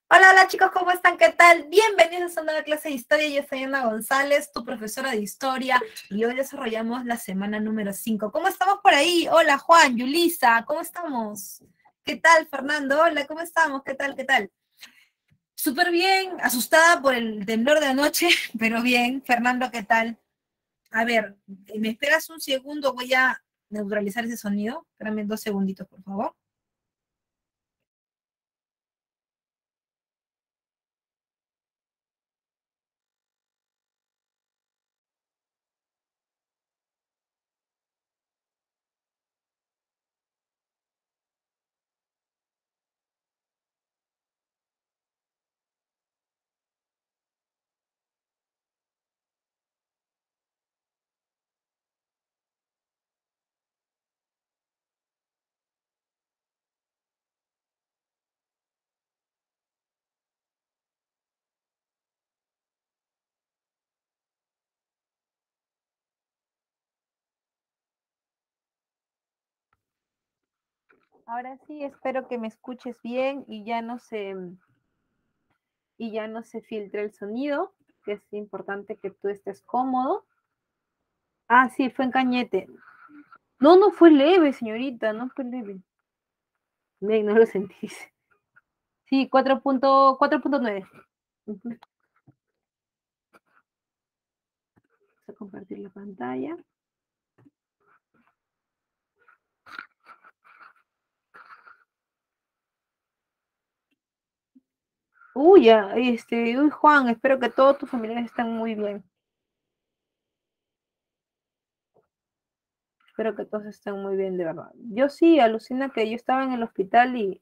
Hola, hola chicos, ¿cómo están? ¿Qué tal? Bienvenidos a una nueva clase de historia. Yo soy Ana González, tu profesora de historia, y hoy desarrollamos la semana número 5. ¿Cómo estamos por ahí? Hola Juan, Yulisa, ¿cómo estamos? ¿Qué tal, Fernando? Hola, ¿cómo estamos? ¿Qué tal? ¿Qué tal? Súper bien, asustada por el temblor de anoche, pero bien. Fernando, ¿qué tal? A ver, ¿me esperas un segundo? Voy a neutralizar ese sonido. Espérame 2 segunditos, por favor. Ahora sí, espero que me escuches bien y ya no se filtre el sonido, que es importante que tú estés cómodo. Ah, sí, fue en Cañete. No, no fue leve, señorita, no fue leve. No lo sentís. Sí, 4.9. Vamos a compartir la pantalla. Uy, ya, uy, Juan, espero que todos tus familiares estén muy bien. Espero que todos estén muy bien, de verdad. Yo sí, alucina que yo estaba en el hospital y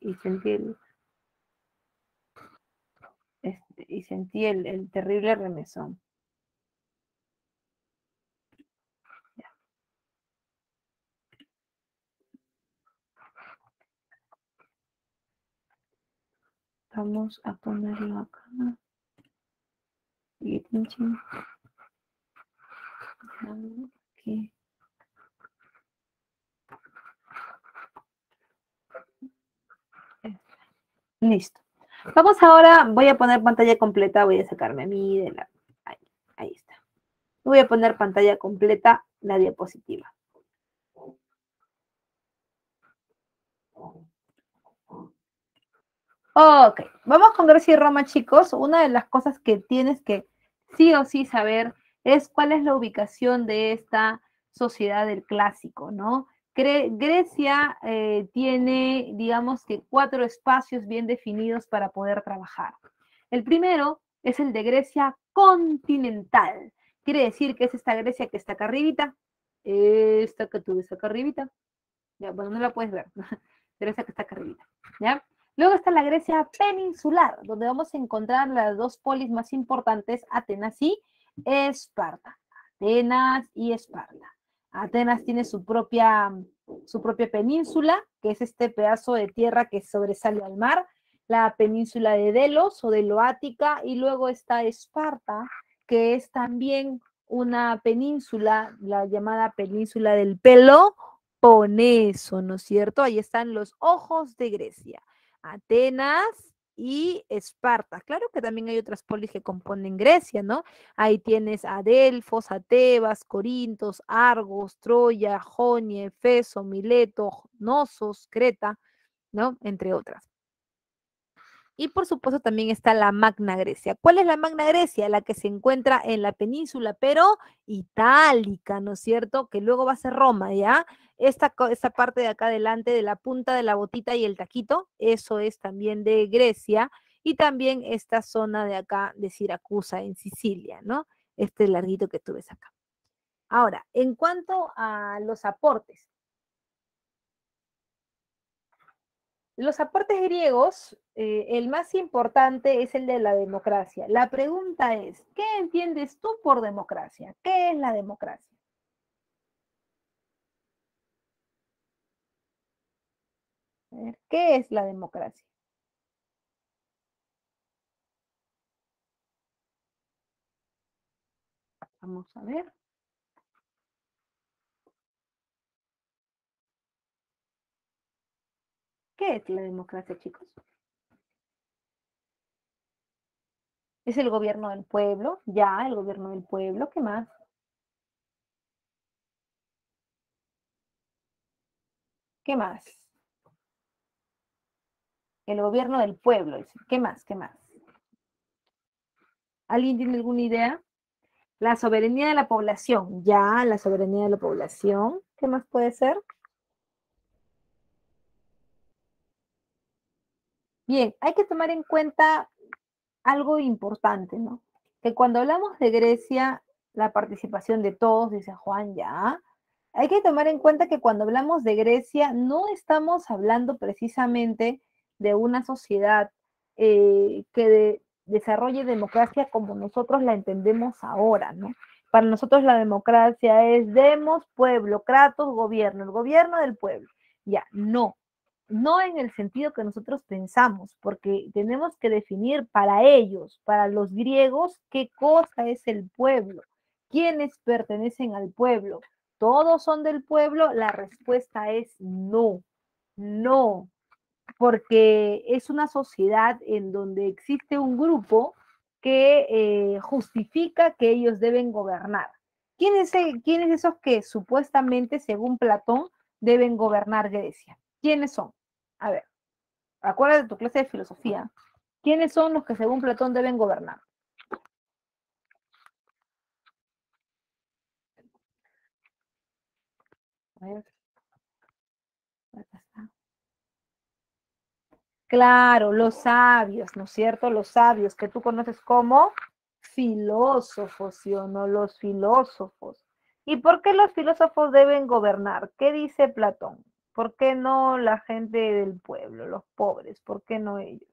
sentí el terrible remesón. Ya, vamos a ponerlo acá. Y aquí. Listo. Vamos ahora, voy a poner pantalla completa, voy a sacarme a mí de la... Ahí, ahí está. Voy a poner pantalla completa la diapositiva. Ok, vamos con Grecia y Roma, chicos. Una de las cosas que tienes que sí o sí saber es cuál es la ubicación de esta sociedad del clásico, ¿no? Grecia tiene, digamos que 4 espacios bien definidos para poder trabajar. El primero es el de Grecia continental. Quiere decir que es esta Grecia que está acá arribita, esta que tú ves acá arribita. Ya, bueno, no la puedes ver, Grecia que está acá arribita, ¿ya? Luego está la Grecia peninsular, donde vamos a encontrar las dos polis más importantes, Atenas y Esparta. Atenas y Esparta. Atenas tiene su propia península, que es este pedazo de tierra que sobresale al mar, la península de Delos o de Loática, y luego está Esparta, que es también una península, la llamada península del Peloponeso, ¿no es cierto? Ahí están los ojos de Grecia. Atenas y Esparta. Claro que también hay otras polis que componen Grecia, ¿no? Ahí tienes a Delfos, a Tebas, Corintos, Argos, Troya, Jonia, Efeso, Mileto, Nosos, Creta, ¿no? Entre otras. Y por supuesto también está la Magna Grecia. ¿Cuál es la Magna Grecia? La que se encuentra en la península, pero itálica, ¿no es cierto? Que luego va a ser Roma, ¿ya? Esta parte de acá adelante, de la punta de la botita y el taquito, eso es también de Grecia. Y también esta zona de acá de Siracusa, en Sicilia, ¿no? Este larguito que tú ves acá. Ahora, en cuanto a los aportes, los aportes griegos, el más importante es el de la democracia. La pregunta es, ¿qué entiendes tú por democracia? ¿Qué es la democracia? A ver, ¿qué es la democracia? Vamos a ver. ¿Qué es la democracia, chicos? Es el gobierno del pueblo, ya, el gobierno del pueblo, ¿qué más? ¿Qué más? El gobierno del pueblo, dice. ¿Qué más? ¿Qué más? ¿Alguien tiene alguna idea? La soberanía de la población, ya, la soberanía de la población. ¿Qué más puede ser? Bien, hay que tomar en cuenta algo importante, ¿no? Que cuando hablamos de Grecia, la participación de todos, dice Juan, ya, hay que tomar en cuenta que cuando hablamos de Grecia no estamos hablando precisamente de una sociedad desarrolle democracia como nosotros la entendemos ahora, ¿no? Para nosotros la democracia es demos, pueblo, kratos, gobierno, el gobierno del pueblo. Ya, no, no en el sentido que nosotros pensamos, porque tenemos que definir para ellos, para los griegos, qué cosa es el pueblo, quiénes pertenecen al pueblo. ¿Todos son del pueblo? La respuesta es no, no, porque es una sociedad en donde existe un grupo que justifica que ellos deben gobernar. ¿Quiénes esos que supuestamente, según Platón, deben gobernar Grecia? ¿Quiénes son? A ver, acuérdate de tu clase de filosofía. ¿Quiénes son los que según Platón deben gobernar? A ver, acá está. Claro, los sabios, ¿no es cierto? Los sabios que tú conoces como filósofos, ¿sí o no? Los filósofos. ¿Y por qué los filósofos deben gobernar? ¿Qué dice Platón? ¿Por qué no la gente del pueblo, los pobres? ¿Por qué no ellos?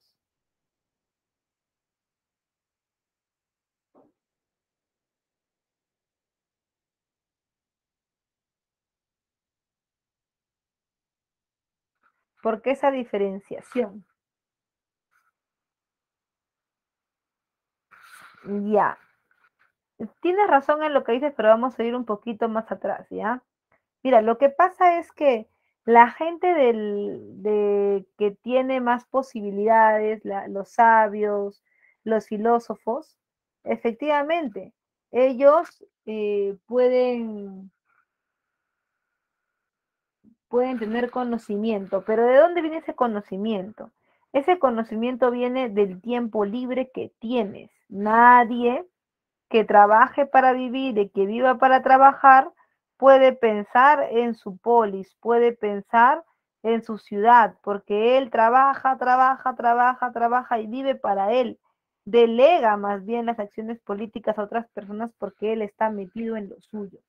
¿Por qué esa diferenciación? Ya, tienes razón en lo que dices, pero vamos a ir un poquito más atrás, ¿ya? Mira, lo que pasa es que la gente que tiene más posibilidades, los sabios, los filósofos, efectivamente, ellos pueden tener conocimiento, pero ¿de dónde viene ese conocimiento? Ese conocimiento viene del tiempo libre que tienes. Nadie que trabaje para vivir y que viva para trabajar, puede pensar en su polis, puede pensar en su ciudad, porque él trabaja, trabaja, trabaja, trabaja y vive para él. Delega más bien las acciones políticas a otras personas porque él está metido en lo suyo.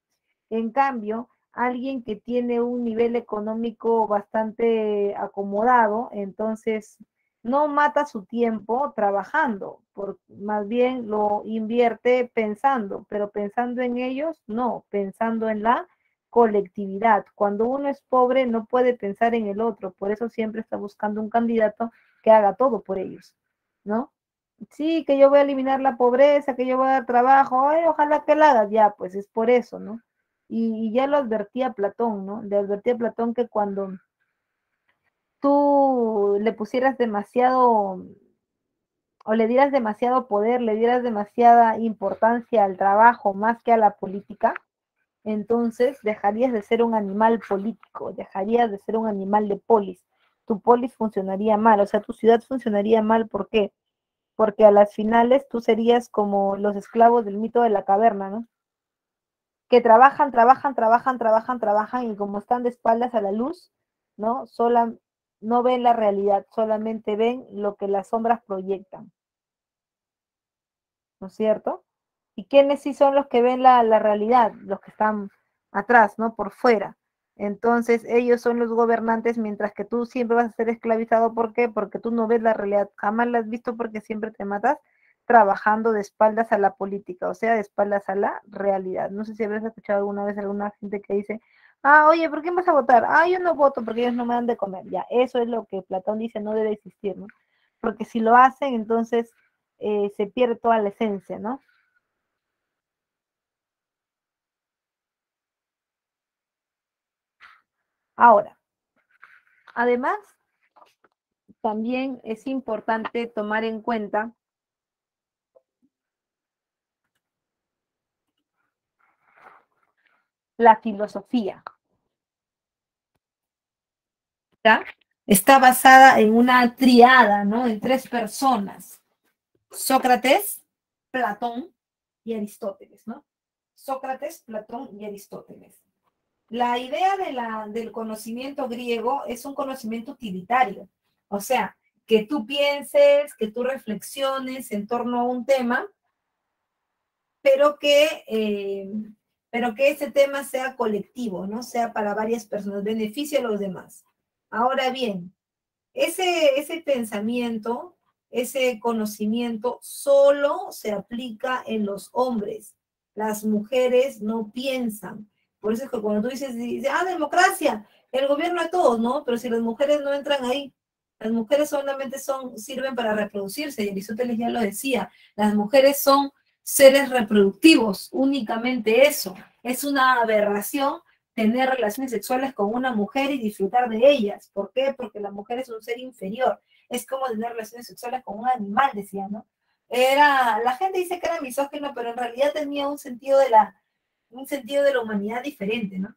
En cambio, alguien que tiene un nivel económico bastante acomodado, entonces no mata su tiempo trabajando, más bien lo invierte pensando, pero pensando en ellos, no, pensando en la colectividad. Cuando uno es pobre no puede pensar en el otro, por eso siempre está buscando un candidato que haga todo por ellos, ¿no? Sí, que yo voy a eliminar la pobreza, que yo voy a dar trabajo, ay, ojalá que la hagas, ya, pues es por eso, ¿no? Y ya lo advertía Platón, ¿no? Le advertía a Platón que cuando tú le pusieras demasiado o le dieras demasiado poder, le dieras demasiada importancia al trabajo más que a la política, entonces dejarías de ser un animal político, dejarías de ser un animal de polis. Tu polis funcionaría mal, o sea, tu ciudad funcionaría mal, ¿por qué? Porque a las finales tú serías como los esclavos del mito de la caverna, ¿no? Que trabajan, trabajan, trabajan, trabajan, trabajan y como están de espaldas a la luz, ¿no? No ven la realidad, solamente ven lo que las sombras proyectan, ¿no es cierto? ¿Y quiénes sí son los que ven la realidad? Los que están atrás, ¿no? Por fuera. Entonces ellos son los gobernantes mientras que tú siempre vas a ser esclavizado. ¿Por qué? Porque tú no ves la realidad, jamás la has visto porque siempre te matas trabajando de espaldas a la política, o sea, de espaldas a la realidad. No sé si habrás escuchado alguna vez a alguna gente que dice, ah, oye, ¿por qué vas a votar? Ah, yo no voto porque ellos no me dan de comer. Ya, eso es lo que Platón dice, no debe existir, ¿no? Porque si lo hacen, entonces se pierde toda la esencia, ¿no? Ahora, además, también es importante tomar en cuenta la filosofía. ¿Ya? Está basada en una triada, ¿no? En 3 personas. Sócrates, Platón y Aristóteles, ¿no? Sócrates, Platón y Aristóteles. La idea del conocimiento griego es un conocimiento utilitario, o sea, que tú pienses, que tú reflexiones en torno a un tema, pero que ese tema sea colectivo, ¿no? Sea para varias personas, beneficie a los demás. Ahora bien, ese pensamiento, ese conocimiento solo se aplica en los hombres. Las mujeres no piensan. Por eso es que cuando tú dices, democracia, el gobierno de todos, ¿no? Pero si las mujeres no entran ahí, las mujeres solamente sirven para reproducirse, y Aristóteles ya lo decía, las mujeres son seres reproductivos, únicamente eso. Es una aberración tener relaciones sexuales con una mujer y disfrutar de ellas. ¿Por qué? Porque la mujer es un ser inferior. Es como tener relaciones sexuales con un animal, decía, ¿no? La gente dice que era misógino, pero en realidad tenía un sentido de la humanidad diferente, ¿no?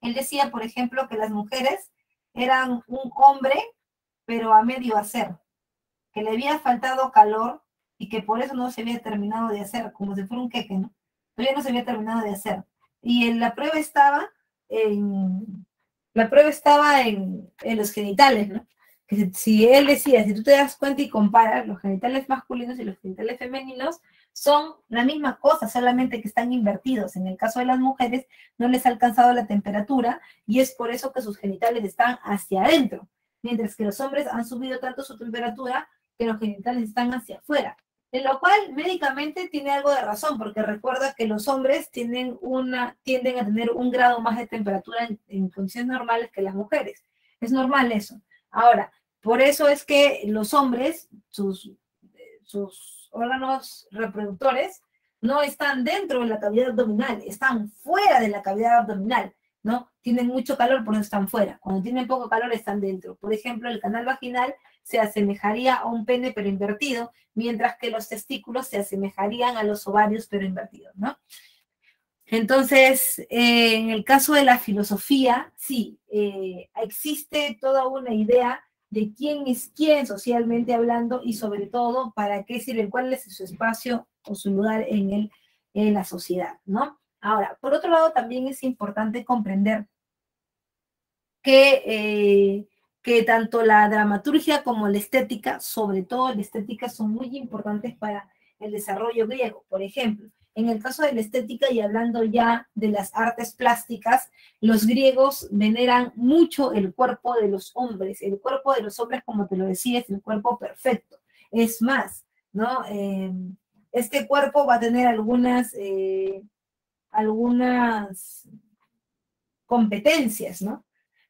Él decía, por ejemplo, que las mujeres eran un hombre, pero a medio hacer, que le había faltado calor y que por eso no se había terminado de hacer, como si fuera un queque, ¿no? Todavía no se había terminado de hacer. Y la prueba estaba en los genitales, ¿no? Que si él decía, si tú te das cuenta y comparas, los genitales masculinos y los genitales femeninos son la misma cosa, solamente que están invertidos. En el caso de las mujeres, no les ha alcanzado la temperatura y es por eso que sus genitales están hacia adentro, mientras que los hombres han subido tanto su temperatura que los genitales están hacia afuera. En lo cual médicamente tiene algo de razón, porque recuerda que los hombres tienden a tener un grado más de temperatura en condiciones normales que las mujeres. Es normal eso. Ahora, por eso es que los hombres, sus órganos reproductores, no están dentro de la cavidad abdominal, están fuera de la cavidad abdominal, ¿no? Tienen mucho calor, por eso están fuera. Cuando tienen poco calor, están dentro. Por ejemplo, el canal vaginal se asemejaría a un pene, pero invertido, mientras que los testículos se asemejarían a los ovarios, pero invertidos, ¿no? Entonces, en el caso de la filosofía, sí, existe toda una idea de quién es quién socialmente hablando y sobre todo para qué sirve, cuál es su espacio o su lugar en la sociedad, ¿no? Ahora, por otro lado, también es importante comprender que tanto la dramaturgia como la estética, sobre todo la estética, son muy importantes para el desarrollo griego. Por ejemplo, en el caso de la estética y hablando ya de las artes plásticas, los griegos veneran mucho el cuerpo de los hombres. El cuerpo de los hombres, como te lo decía, es el cuerpo perfecto. Es más, ¿no? Este cuerpo va a tener algunas competencias, ¿no?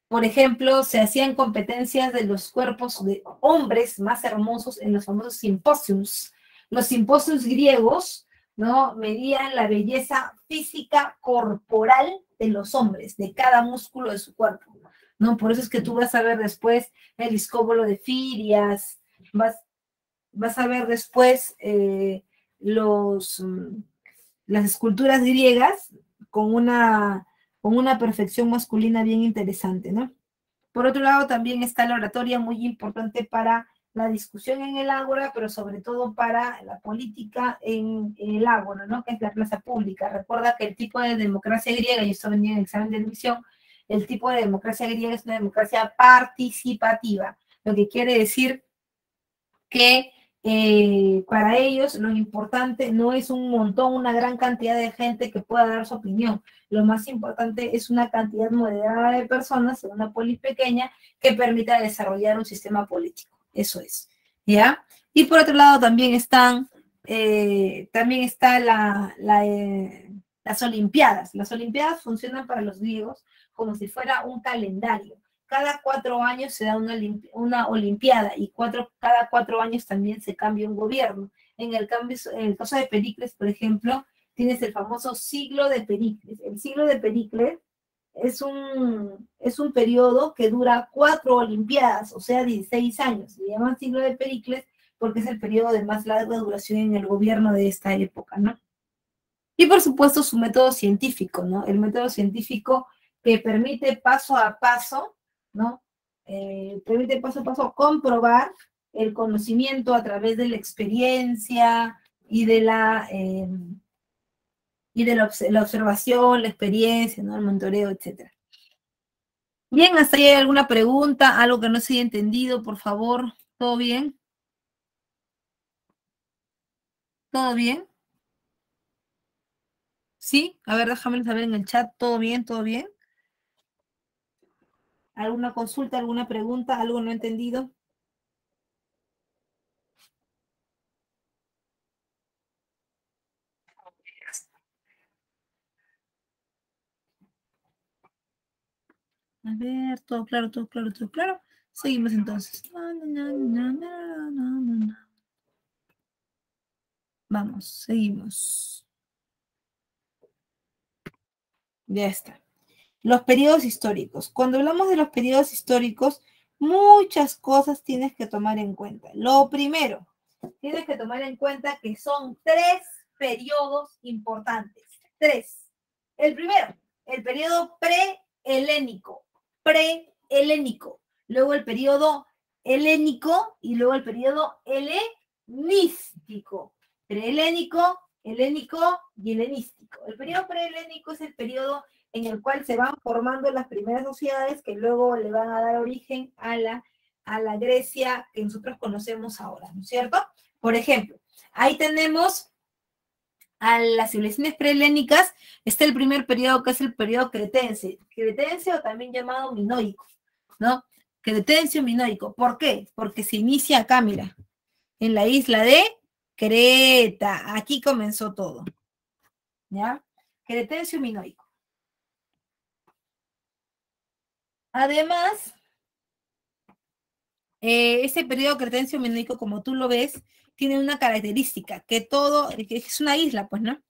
Por ejemplo, se hacían competencias de los cuerpos de hombres más hermosos en los famosos simposios. Los simposios griegos, ¿no? Medían la belleza física corporal de los hombres, de cada músculo de su cuerpo, ¿no? Por eso es que tú vas a ver después el iscóbolo de Firias, vas a ver después las esculturas griegas con una perfección masculina bien interesante, ¿no? Por otro lado, también está la oratoria, muy importante para la discusión en el ágora, pero sobre todo para la política en el ágora, ¿no? Que es la plaza pública. Recuerda que el tipo de democracia griega, y esto venía en el examen de admisión, el tipo de democracia griega es una democracia participativa, lo que quiere decir que para ellos lo importante no es un montón, una gran cantidad de gente que pueda dar su opinión. Lo más importante es una cantidad moderada de personas en una polis pequeña que permita desarrollar un sistema político. Eso es, ¿ya? Y por otro lado también está las Olimpiadas. Las Olimpiadas funcionan para los griegos como si fuera un calendario. Cada 4 años se da una olimpiada y cada 4 años también se cambia un gobierno. En el caso de Pericles, por ejemplo, tienes el famoso siglo de Pericles. El siglo de Pericles es un periodo que dura 4 olimpiadas, o sea, 16 años. Se llama siglo de Pericles porque es el periodo de más larga duración en el gobierno de esta época, ¿no? Y por supuesto su método científico, ¿no? El método científico que permite paso a paso, ¿no? Permite paso a paso comprobar el conocimiento a través de la experiencia y de la observación, la experiencia, ¿no? El monitoreo, etc. Bien, ¿hasta ahí hay alguna pregunta? ¿Algo que no se haya entendido, por favor? ¿Todo bien? ¿Todo bien? ¿Sí? A ver, déjame saber en el chat. ¿Todo bien? ¿Todo bien? ¿Alguna consulta, alguna pregunta, algo no entendido? A ver, todo claro, todo claro, todo claro. Seguimos entonces. Vamos, seguimos. Ya está. Los periodos históricos. Cuando hablamos de los periodos históricos, muchas cosas tienes que tomar en cuenta. Lo primero, tienes que tomar en cuenta que son tres periodos importantes. Tres. El primero, el periodo prehelénico. Prehelénico. Luego el periodo helénico y luego el periodo helenístico. Prehelénico, helénico y helenístico. El periodo prehelénico es el periodo en el cual se van formando las primeras sociedades que luego le van a dar origen a la Grecia que nosotros conocemos ahora, ¿no es cierto? Por ejemplo, ahí tenemos a las civilizaciones prehelénicas, está el primer periodo que es el periodo cretense, cretense o también llamado minoico, ¿no? Cretense o minoico. ¿Por qué? Porque se inicia acá, mira, en la isla de Creta. Aquí comenzó todo, ¿ya? Cretense o minoico. Además, ese periodo cretencio minoico, como tú lo ves, tiene una característica, que todo, que es una isla, pues, ¿no?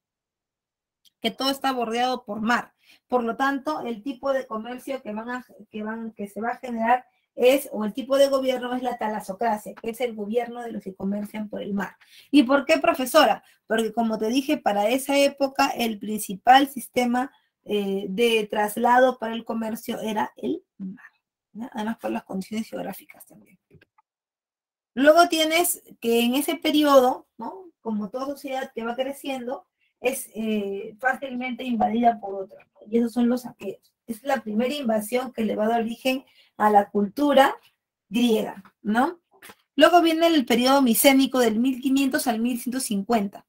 Que todo está bordeado por mar. Por lo tanto, el tipo de comercio que se va a generar es, o el tipo de gobierno es la talasocracia, que es el gobierno de los que comercian por el mar. ¿Y por qué, profesora? Porque, como te dije, para esa época el principal sistema de traslado para el comercio era el mar, ¿no? Además por las condiciones geográficas también. Luego tienes que en ese periodo, ¿no? Como toda sociedad que va creciendo, es fácilmente invadida por otra, ¿no? Y esos son los aqueos. Es la primera invasión que le va a dar origen a la cultura griega, ¿no? Luego viene el periodo micénico del 1500 al 1150,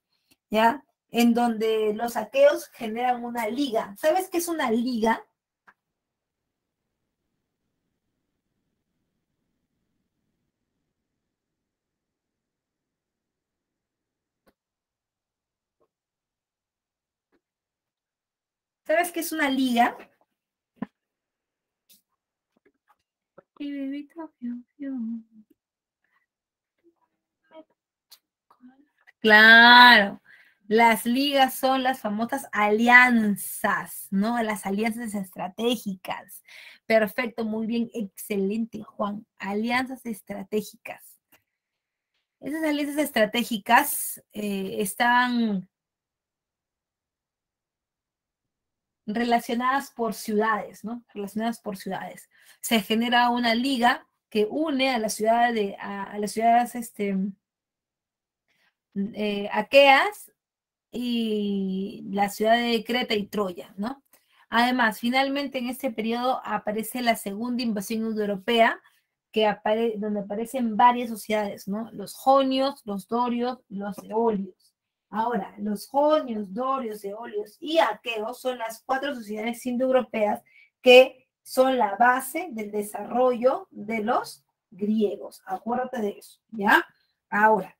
¿ya? En donde los aqueos generan una liga. ¿Sabes qué es una liga? ¿Sabes qué es una liga? Claro, las ligas son las famosas alianzas, ¿no? Las alianzas estratégicas. Perfecto, muy bien, excelente, Juan. Alianzas estratégicas. Esas alianzas estratégicas están relacionadas por ciudades, ¿no? Relacionadas por ciudades. Se genera una liga que une a las ciudades, a las ciudades aqueas y la ciudad de Creta y Troya, ¿no? Además, finalmente en este periodo aparece la segunda invasión europea, donde aparecen varias sociedades, ¿no? Los jonios, los dorios, los eolios. Ahora, los jonios, dorios, eolios y aqueos son las cuatro sociedades indoeuropeas que son la base del desarrollo de los griegos. Acuérdate de eso, ¿ya? Ahora,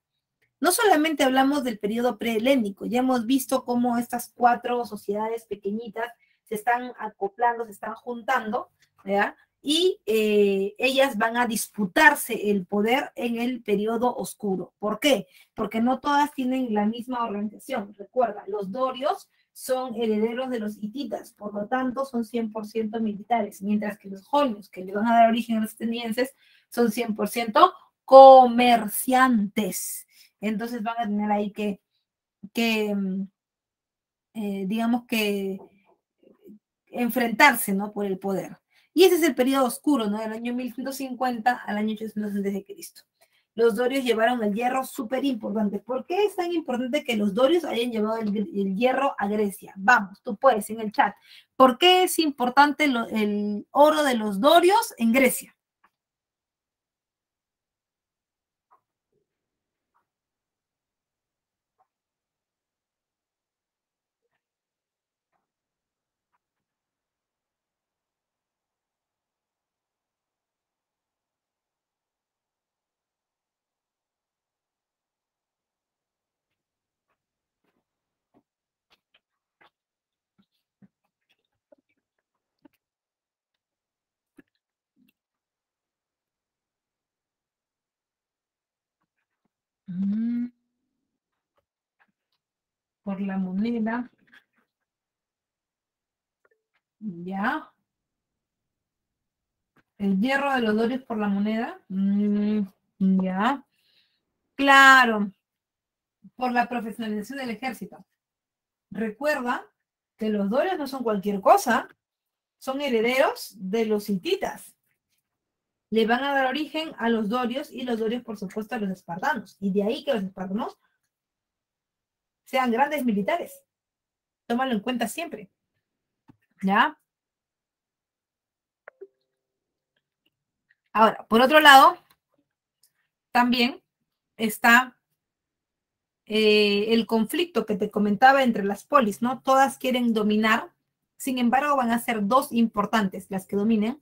no solamente hablamos del periodo prehelénico, ya hemos visto cómo estas cuatro sociedades pequeñitas se están acoplando, se están juntando, ¿ya? Y ellas van a disputarse el poder en el periodo oscuro. ¿Por qué? Porque no todas tienen la misma organización. Recuerda, los dorios son herederos de los hititas, por lo tanto son 100% militares, mientras que los jonios, que le van a dar origen a los atenienses, son 100% comerciantes. Entonces van a tener ahí que digamos que, enfrentarse, ¿no? Por el poder. Y ese es el periodo oscuro, ¿no? Del año 1150 al año 800 a.C. Los dorios llevaron el hierro súper importante. ¿Por qué es tan importante que los dorios hayan llevado el hierro a Grecia? Vamos, tú puedes en el chat. ¿Por qué es importante el oro de los dorios en Grecia? Mm, por la moneda, ya. El hierro de los dorios por la moneda, ya. Claro, por la profesionalización del ejército. Recuerda que los dorios no son cualquier cosa, son herederos de los hititas. Le van a dar origen a los dorios y los dorios, por supuesto, a los espartanos. Y de ahí que los espartanos sean grandes militares. Tómalo en cuenta siempre. ¿Ya? Ahora, por otro lado, también está el conflicto que te comentaba entre las polis, ¿no? Todas quieren dominar, sin embargo, van a ser dos importantes las que dominen,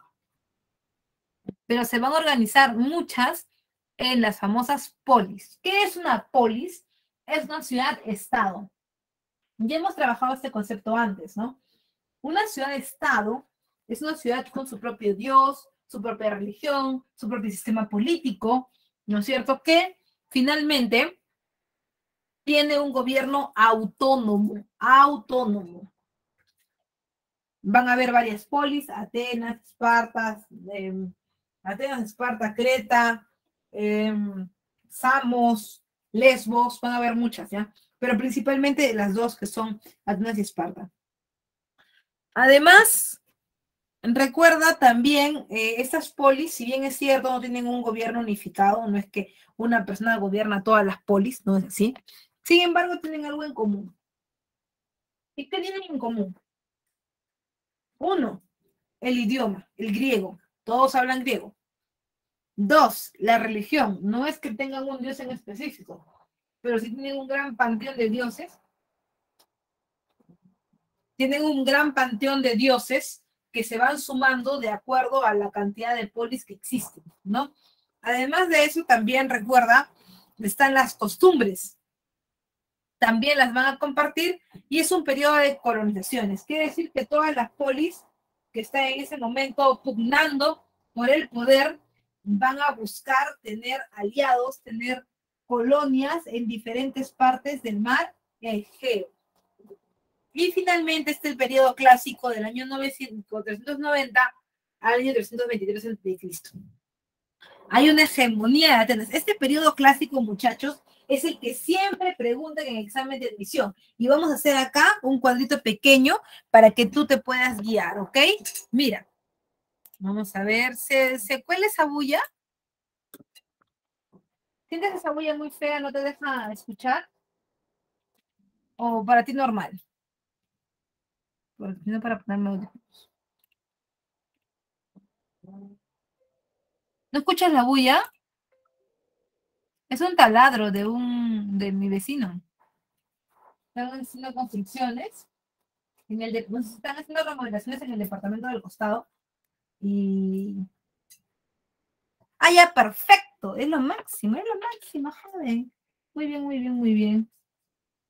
pero se van a organizar muchas en las famosas polis. ¿Qué es una polis? Es una ciudad-estado. Ya hemos trabajado este concepto antes, ¿no? Una ciudad-estado es una ciudad con su propio Dios, su propia religión, su propio sistema político, ¿no es cierto? Que finalmente tiene un gobierno autónomo, autónomo. Van a haber varias polis, Atenas, Esparta, Creta, eh, Samos, Lesbos, van a haber muchas, ¿ya? Pero principalmente las dos que son Atenas y Esparta. Además, recuerda también, estas polis, si bien es cierto, no tienen un gobierno unificado, no es que una persona gobierna todas las polis, no es así. Sin embargo, tienen algo en común. ¿Y qué tienen en común? Uno, el idioma, el griego. Todos hablan griego. Dos, la religión. No es que tengan un dios en específico, pero sí tienen un gran panteón de dioses. Tienen un gran panteón de dioses que se van sumando de acuerdo a la cantidad de polis que existen, ¿no? Además de eso, también recuerda, están las costumbres. También las van a compartir y es un periodo de colonizaciones. Quiere decir que todas las polis que están en ese momento pugnando por el poder van a buscar tener aliados, tener colonias en diferentes partes del mar Egeo. Y finalmente este es el periodo clásico del año 390 al año 323 a.C. Hay una hegemonía de Atenas. Este periodo clásico, muchachos, es el que siempre preguntan en examen de admisión. Y vamos a hacer acá un cuadrito pequeño para que tú te puedas guiar, ¿ok? Mira, vamos a ver, ¿se cuela esa bulla? ¿Sientes esa bulla muy fea, no te deja escuchar? ¿O para ti normal? Porque no para ponerme audífonos. ¿No escuchas la bulla? Es un taladro de mi vecino. Están haciendo construcciones, están haciendo remodelaciones en el departamento del costado. Y. Ah, ya, perfecto. Es lo máximo, joven. Muy bien, muy bien, muy bien.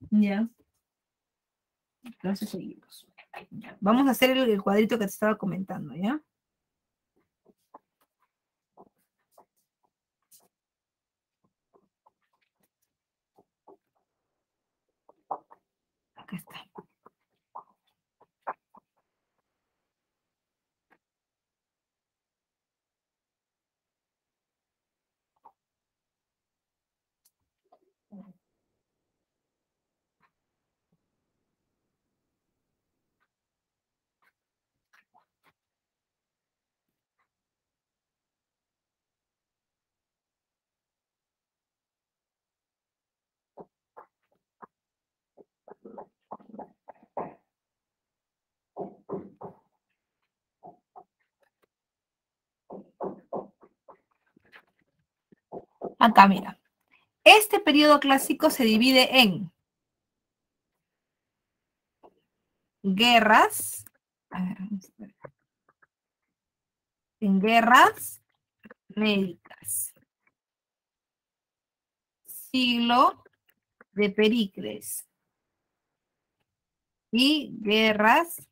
Ya. Entonces seguimos. Vamos a hacer el cuadrito que te estaba comentando, ¿ya? Acá está. Acá, mira. Este periodo clásico se divide en guerras, a ver, vamos a ver, en guerras médicas, siglo de Pericles y guerras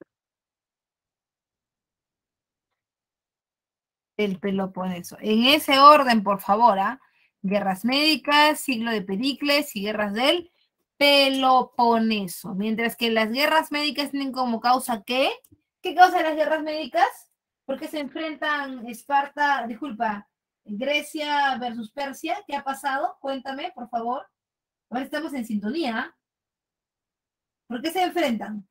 del Peloponeso. En ese orden, por favor, ¿ah? Guerras médicas, siglo de Pericles y guerras del Peloponeso. Mientras que las guerras médicas tienen como causa ¿qué? ¿Qué causa las guerras médicas? Porque se enfrentan Esparta, disculpa, Grecia versus Persia. ¿Qué ha pasado? Cuéntame, por favor. Ahora estamos en sintonía. ¿Por qué se enfrentan?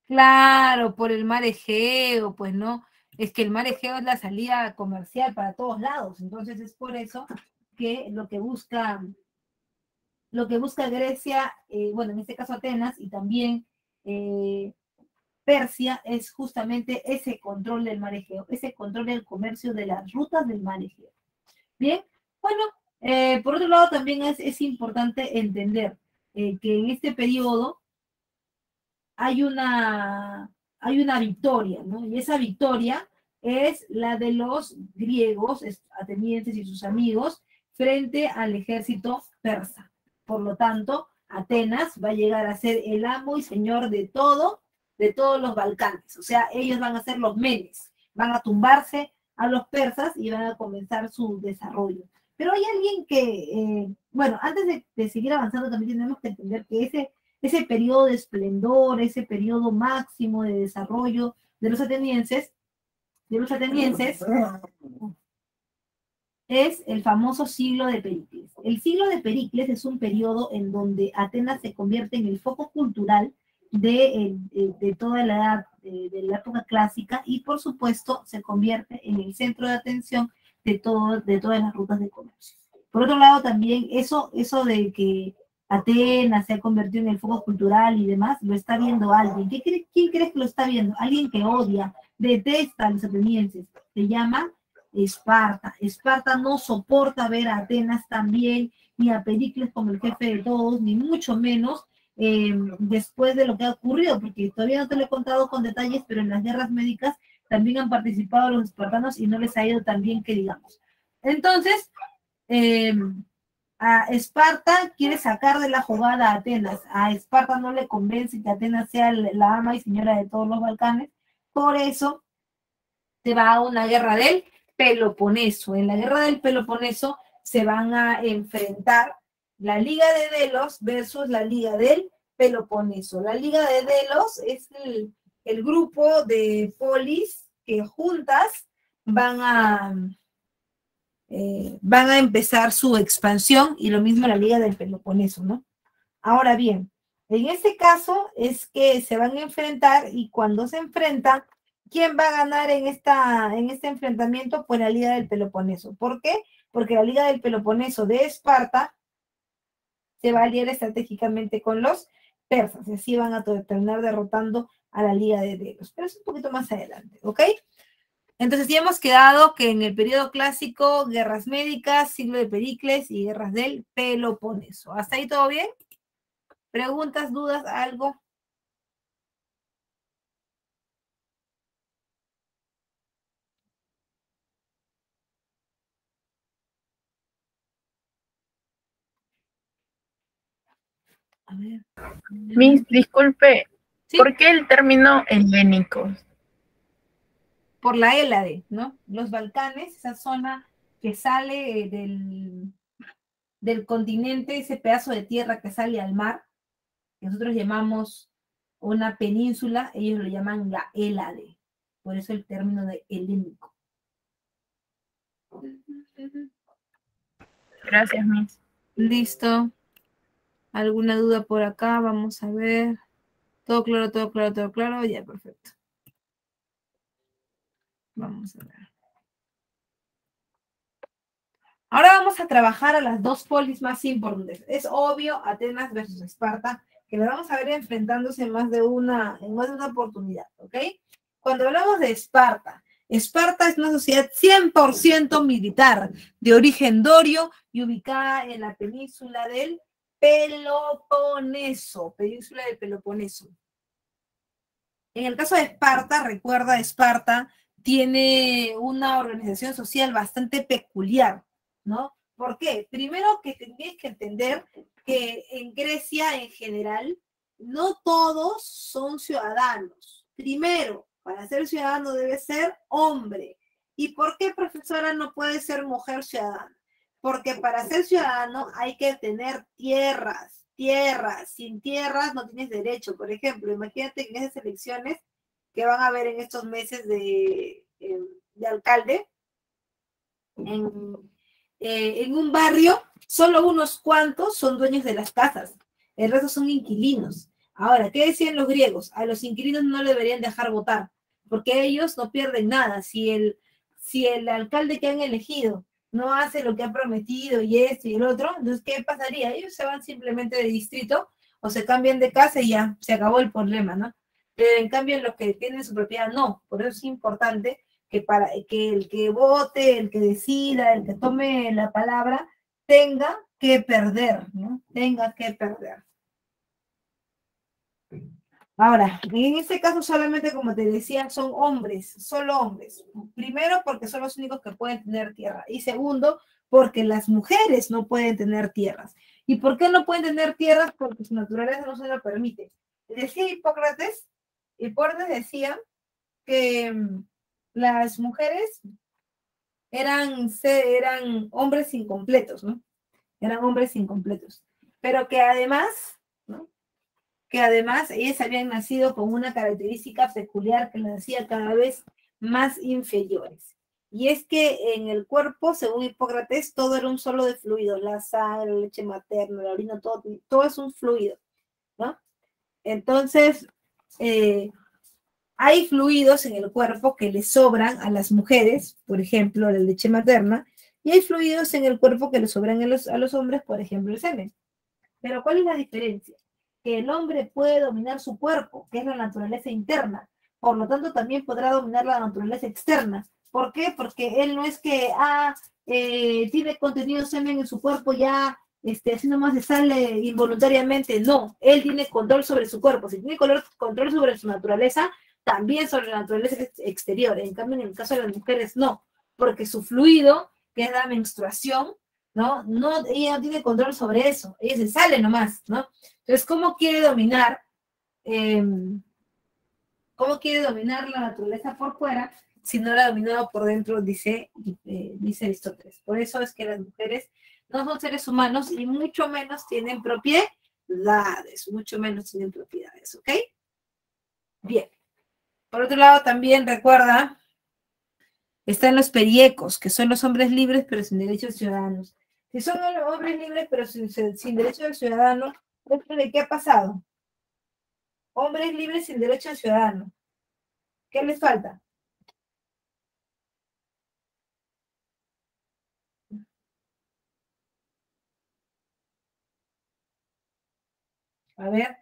Claro, por el mar Egeo, pues no. Es que el mar Egeo es la salida comercial para todos lados. Entonces es por eso que lo que busca Grecia, bueno, en este caso Atenas y también Persia, es justamente ese control del mar Egeo, ese control del comercio de las rutas del mar Egeo. Bien, bueno, por otro lado también es importante entender que en este periodo hay una victoria, ¿no? Y esa victoria es la de los griegos, atenienses y sus amigos, frente al ejército persa. Por lo tanto, Atenas va a llegar a ser el amo y señor de todos los Balcanes. O sea, ellos van a ser los menes, van a tumbarse a los persas y van a comenzar su desarrollo. Pero hay alguien que, bueno, antes de seguir avanzando, también tenemos que entender que ese periodo de esplendor, ese periodo máximo de desarrollo de los atenienses, es el famoso siglo de Pericles. El siglo de Pericles es un periodo en donde Atenas se convierte en el foco cultural de toda la edad de la época clásica y por supuesto se convierte en el centro de atención de todas las rutas de comercio. Por otro lado, también eso de que Atenas se ha convertido en el foco cultural y demás, lo está viendo alguien. ¿Quién crees que lo está viendo? Alguien que odia, detesta a los atenienses. Se llama Esparta. Esparta no soporta ver a Atenas también, ni a Pericles como el jefe de todos, ni mucho menos después de lo que ha ocurrido, porque todavía no te lo he contado con detalles, pero en las guerras médicas también han participado los espartanos y no les ha ido tan bien que digamos. Entonces, eh, a Esparta quiere sacar de la jugada a Atenas. A Esparta no le convence que Atenas sea la ama y señora de todos los Balcanes. Por eso se va a una guerra del Peloponeso. En la guerra del Peloponeso se van a enfrentar la Liga de Delos versus la Liga del Peloponeso. La Liga de Delos es el grupo de polis que juntas van a empezar su expansión y lo mismo la Liga del Peloponeso, ¿no? Ahora bien, en este caso es que se van a enfrentar y cuando se enfrentan, ¿quién va a ganar en este enfrentamiento? Pues la Liga del Peloponeso. ¿Por qué? Porque la Liga del Peloponeso de Esparta se va a aliar estratégicamente con los persas y así van a terminar derrotando a la Liga de Delos. Pero es un poquito más adelante, ¿ok? Entonces ya hemos quedado que en el periodo clásico, guerras médicas, siglo de Pericles y guerras del Peloponeso. ¿Hasta ahí todo bien? ¿Preguntas, dudas, algo? A ver. Miss, disculpe, ¿Sí? ¿por qué el término helénicos? Por la Hélade, ¿no? Los Balcanes, esa zona que sale del continente, ese pedazo de tierra que sale al mar, que nosotros llamamos una península, ellos lo llaman la Hélade. Por eso el término de helénico. Gracias, Miss. Listo. ¿Alguna duda por acá? Vamos a ver. Todo claro, todo claro, todo claro. Ya, perfecto. Vamos a ver. Ahora vamos a trabajar a las dos polis más importantes. Es obvio, Atenas versus Esparta. que las vamos a ver enfrentándose en más de una oportunidad, ¿ok? Cuando hablamos de Esparta, Esparta es una sociedad 100% militar, de origen dorio y ubicada en la península del Peloponeso, península del Peloponeso. En el caso de Esparta, recuerda, Esparta tiene una organización social bastante peculiar, ¿no? ¿Por qué? Primero que tendrías que entender que en Grecia en general no todos son ciudadanos. Primero, para ser ciudadano debe ser hombre. ¿Y por qué, profesora, no puede ser mujer ciudadana? Porque para ser ciudadano hay que tener tierras. Sin tierras no tienes derecho. Por ejemplo, imagínate en esas elecciones que van a haber en estos meses de alcalde, en un barrio, solo unos cuantos son dueños de las casas, el resto son inquilinos. Ahora, ¿qué decían los griegos? A los inquilinos no le deberían dejar votar, porque ellos no pierden nada. Si el alcalde que han elegido no hace lo que ha prometido y esto y el otro, entonces, ¿qué pasaría? Ellos se van simplemente de distrito o se cambian de casa y ya, se acabó el problema, ¿no? En cambio, los que tienen su propiedad, no. Por eso es importante que para que el que vote, el que decida, el que tome la palabra, tenga que perder, ¿no? Tenga que perder. Ahora, en este caso solamente, como te decía, son hombres, solo hombres. Primero, porque son los únicos que pueden tener tierra. Y segundo, porque las mujeres no pueden tener tierras. ¿Y por qué no pueden tener tierras? Porque su naturaleza no se lo permite. Decía Hipócrates decía que las mujeres eran hombres incompletos, ¿no? Eran hombres incompletos. Pero que además, ¿no? Que además ellas habían nacido con una característica peculiar que las hacía cada vez más inferiores. Y es que en el cuerpo, según Hipócrates, todo era un solo de fluido, la sangre, la leche materna, la orina, todo es un fluido, ¿no? Entonces, hay fluidos en el cuerpo que le sobran a las mujeres, por ejemplo, la leche materna, y hay fluidos en el cuerpo que le sobran a los hombres, por ejemplo, el semen. Pero ¿cuál es la diferencia? Que el hombre puede dominar su cuerpo, que es la naturaleza interna. Por lo tanto, también podrá dominar la naturaleza externa. ¿Por qué? Porque él no es que tiene contenido semen en su cuerpo ya, así nomás se sale involuntariamente. No, él tiene control sobre su cuerpo. Si tiene control sobre su naturaleza, también sobre la naturaleza exterior. En cambio, en el caso de las mujeres, no. Porque su fluido, que es la menstruación, ¿no? Ella no tiene control sobre eso, ella se sale nomás, ¿no? Entonces, ¿cómo quiere dominar la naturaleza por fuera si no la ha dominado por dentro, dice Aristóteles? Por eso es que las mujeres no son seres humanos y mucho menos tienen propiedades, ¿ok? Bien. Por otro lado, también recuerda, están los periecos, que son los hombres libres pero sin derechos ciudadanos. Si son hombres libres pero sin derecho de ciudadano, ¿de qué ha pasado? Hombres libres sin derecho de ciudadano. ¿Qué les falta? A ver.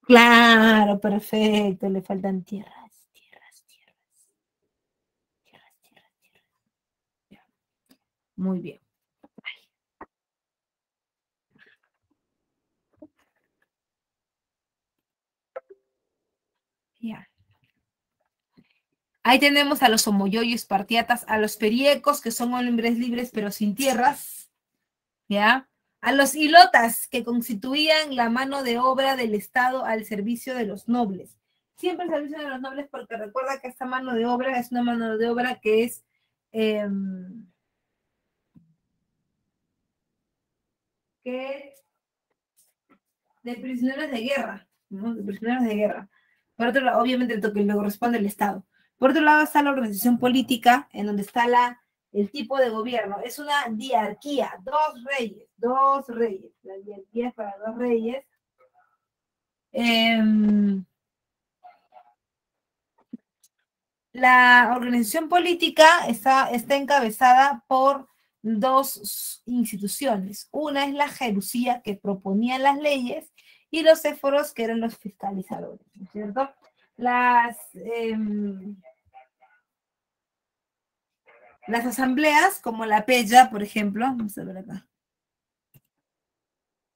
Claro, perfecto. Le faltan tierras. Muy bien. Ya. Ahí tenemos a los homoyoyo espartiatas, a los periecos, que son hombres libres pero sin tierras, ¿ya? A los hilotas, que constituían la mano de obra del Estado al servicio de los nobles. Siempre al servicio de los nobles, porque recuerda que esta mano de obra es una mano de obra que es de prisioneros de guerra, ¿no? De prisioneros de guerra. Por otro lado, obviamente lo que le corresponde al Estado. Por otro lado está la organización política, en donde está el tipo de gobierno. Es una diarquía, dos reyes. La diarquía es para dos reyes. La organización política está encabezada por dos instituciones. Una es la Jerusía, que proponía las leyes, y los éforos, que eran los fiscalizadores, ¿no es cierto? Las asambleas, como la Pella, por ejemplo, vamos a ver acá,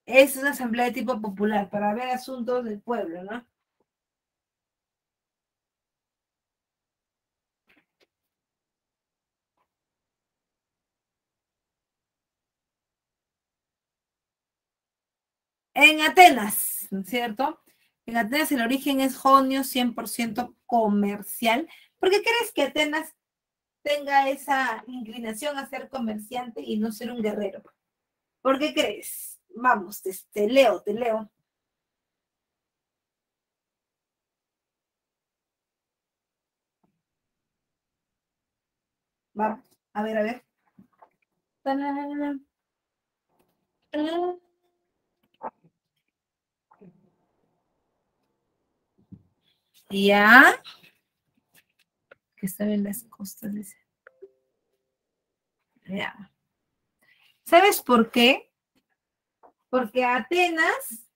es una asamblea de tipo popular para ver asuntos del pueblo, ¿no? En Atenas, ¿no es cierto? En Atenas el origen es jonio, 100% comercial. ¿Por qué crees que Atenas tenga esa inclinación a ser comerciante y no ser un guerrero? ¿Por qué crees? Vamos, te leo, te leo. Vamos, a ver, a ver. Ya, que están en las costas, dice. Ya. ¿Sabes por qué? Porque Atenas,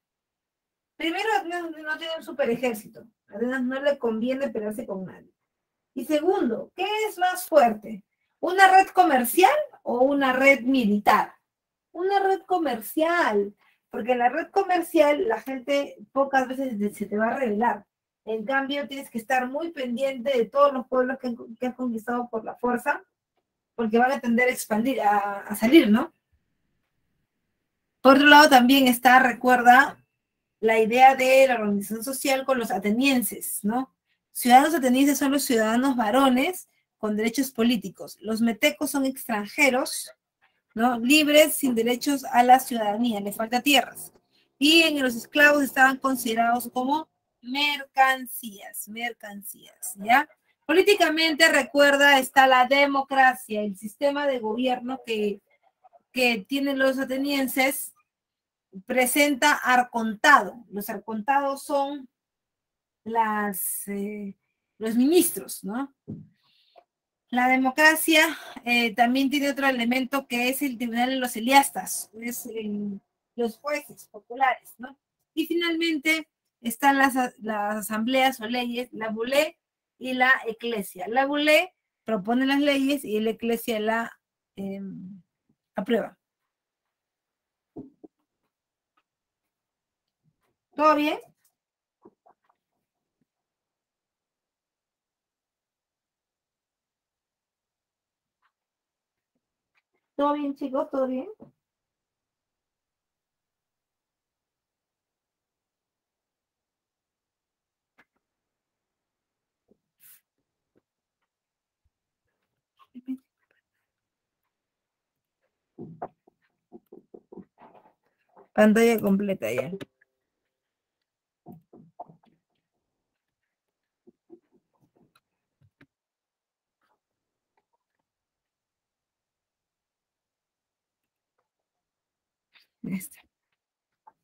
primero, no tiene un super ejército. A Atenas no le conviene pelearse con nadie. Y segundo, ¿qué es más fuerte? ¿Una red comercial o una red militar? Una red comercial, porque en la red comercial la gente pocas veces se te va a revelar. En cambio, tienes que estar muy pendiente de todos los pueblos que has conquistado por la fuerza, porque van a tender a expandir, a salir, ¿no? Por otro lado, también está, recuerda, la idea de la organización social con los atenienses, ¿no? Ciudadanos atenienses son los ciudadanos varones con derechos políticos. Los metecos son extranjeros, ¿no? Libres, sin derechos a la ciudadanía, les falta tierras. Y en los esclavos estaban considerados como mercancías, ¿ya? Políticamente, recuerda, está la democracia, el sistema de gobierno que tienen los atenienses presenta arcontado. Los arcontados son los ministros, ¿no? La democracia también tiene otro elemento que es el tribunal de los eliastas, es los jueces populares, ¿no? Y finalmente están las asambleas o leyes, la bulé y la eclesia. La bulé propone las leyes y la eclesia la aprueba. ¿Todo bien? ¿Todo bien, chicos? ¿Todo bien? Pantalla completa ya.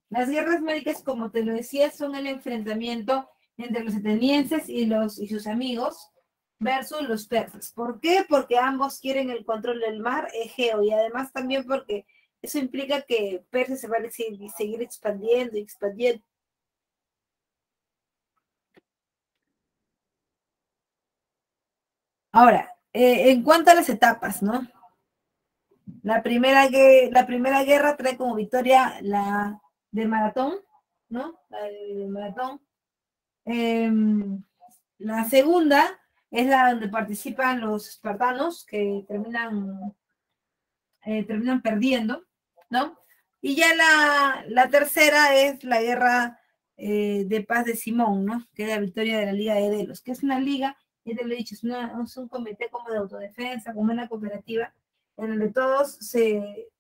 Las guerras médicas, como te lo decía, son el enfrentamiento entre los atenienses y sus amigos versus los persas. ¿Por qué? Porque ambos quieren el control del mar Egeo y además también porque eso implica que Persia se va a seguir expandiendo y expandiendo. Ahora, en cuanto a las etapas, ¿no? La primera guerra trae como victoria la del maratón, ¿no? La del maratón. Eh, la segunda es la donde participan los espartanos, que terminan perdiendo, ¿no? Y ya la tercera es la guerra de paz de Simón, ¿no? Que es la victoria de la Liga de Delos, que es una liga, ya te lo he dicho, es un comité como de autodefensa, como una cooperativa, en donde todos se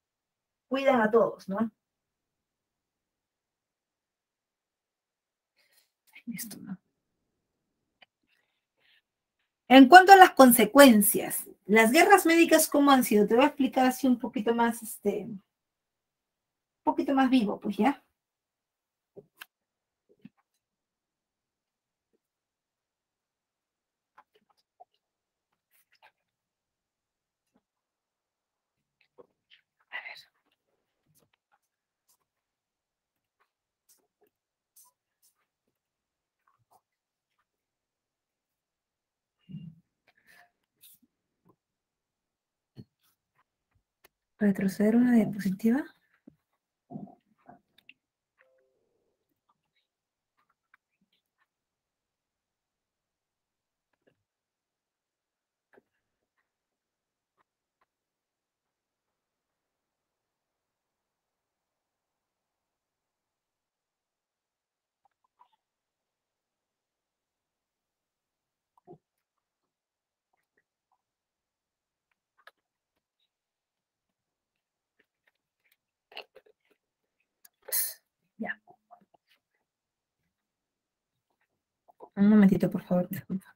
cuidan a todos, ¿no? Esto, ¿no? En cuanto a las consecuencias, las guerras médicas, ¿cómo han sido? Te voy a explicar así un poquito más vivo, pues ya. Retroceder una diapositiva. Ya. Un momentito, por favor. Disculpa.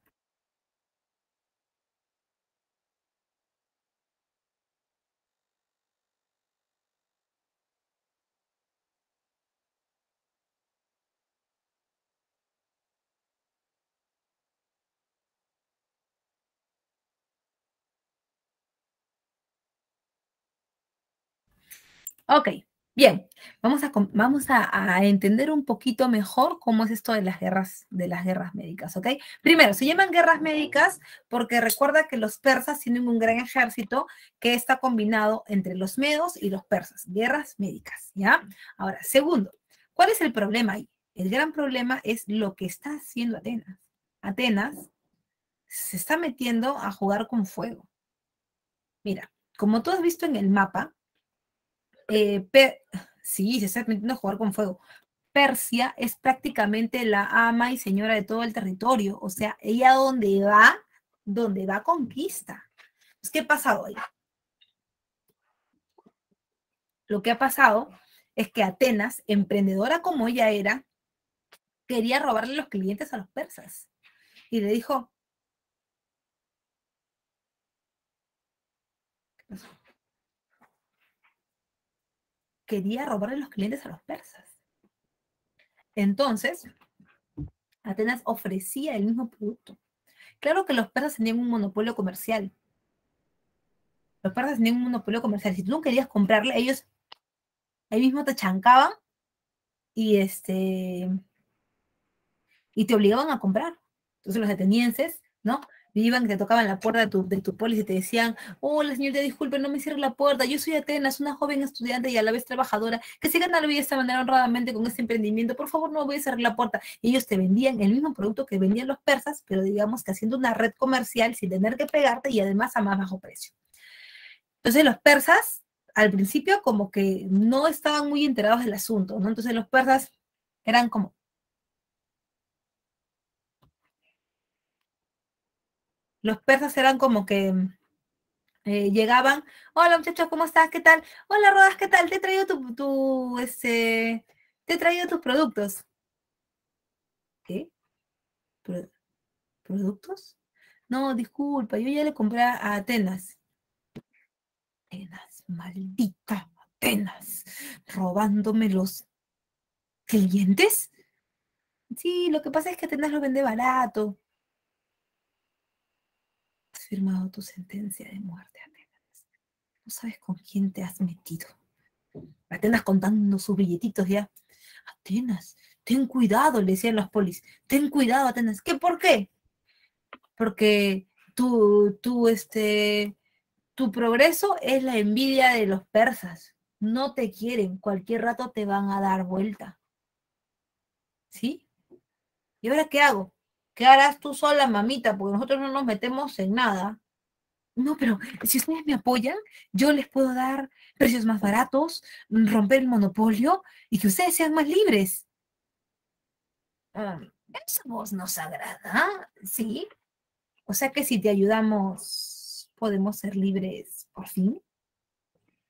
Ok, bien. Vamos a entender un poquito mejor cómo es esto de las guerras médicas, ¿ok? Primero, se llaman guerras médicas porque recuerda que los persas tienen un gran ejército que está combinado entre los medos y los persas. Guerras médicas, ¿ya? Ahora, segundo, ¿cuál es el problema ahí? El gran problema es lo que está haciendo Atenas. Atenas se está metiendo a jugar con fuego. Mira, como tú has visto en el mapa, sí, se está metiendo a jugar con fuego. Persia es prácticamente la ama y señora de todo el territorio. O sea, ella donde va conquista. Pues, ¿qué ha pasado ahí? Lo que ha pasado es que Atenas, emprendedora como ella era, quería robarle los clientes a los persas. Y le dijo, quería robarle los clientes a los persas. Entonces, Atenas ofrecía el mismo producto. Claro que los persas tenían un monopolio comercial. Los persas tenían un monopolio comercial. Si tú no querías comprarle, ellos ahí mismo te chancaban y, y te obligaban a comprar. Entonces los atenienses, ¿no? Iban, te tocaban la puerta de tu polis y te decían, hola señorita, disculpe, no me cierre la puerta, yo soy Atenas, una joven estudiante y a la vez trabajadora, que se gana la vida de esta manera honradamente con este emprendimiento, por favor no voy a cerrar la puerta. Y ellos te vendían el mismo producto que vendían los persas, pero digamos que haciendo una red comercial sin tener que pegarte y además a más bajo precio. Entonces los persas, al principio, como que no estaban muy enterados del asunto, ¿no? Entonces los persas eran como, los persas eran como que llegaban, hola muchachos, ¿cómo estás? ¿Qué tal? Hola Rodas, ¿qué tal? Te he traído te he traído tus productos. ¿Qué? ¿Pro- ¿Productos? No, disculpa, yo ya le compré a Atenas. Atenas, maldita Atenas, robándome los clientes. Sí, lo que pasa es que Atenas lo vende barato. Has firmado tu sentencia de muerte, Atenas. No sabes con quién te has metido. Atenas contando sus billetitos ya. Atenas, ten cuidado, le decían los polis. Ten cuidado, Atenas. ¿Qué por qué? Porque tu progreso es la envidia de los persas. No te quieren, cualquier rato te van a dar vuelta. ¿Sí? ¿Y ahora qué hago? ¿Qué harás tú sola, mamita? Porque nosotros no nos metemos en nada. No, pero si ustedes me apoyan, yo les puedo dar precios más baratos, romper el monopolio y que ustedes sean más libres. Esa voz nos agrada, ¿sí? O sea que si te ayudamos, podemos ser libres por fin.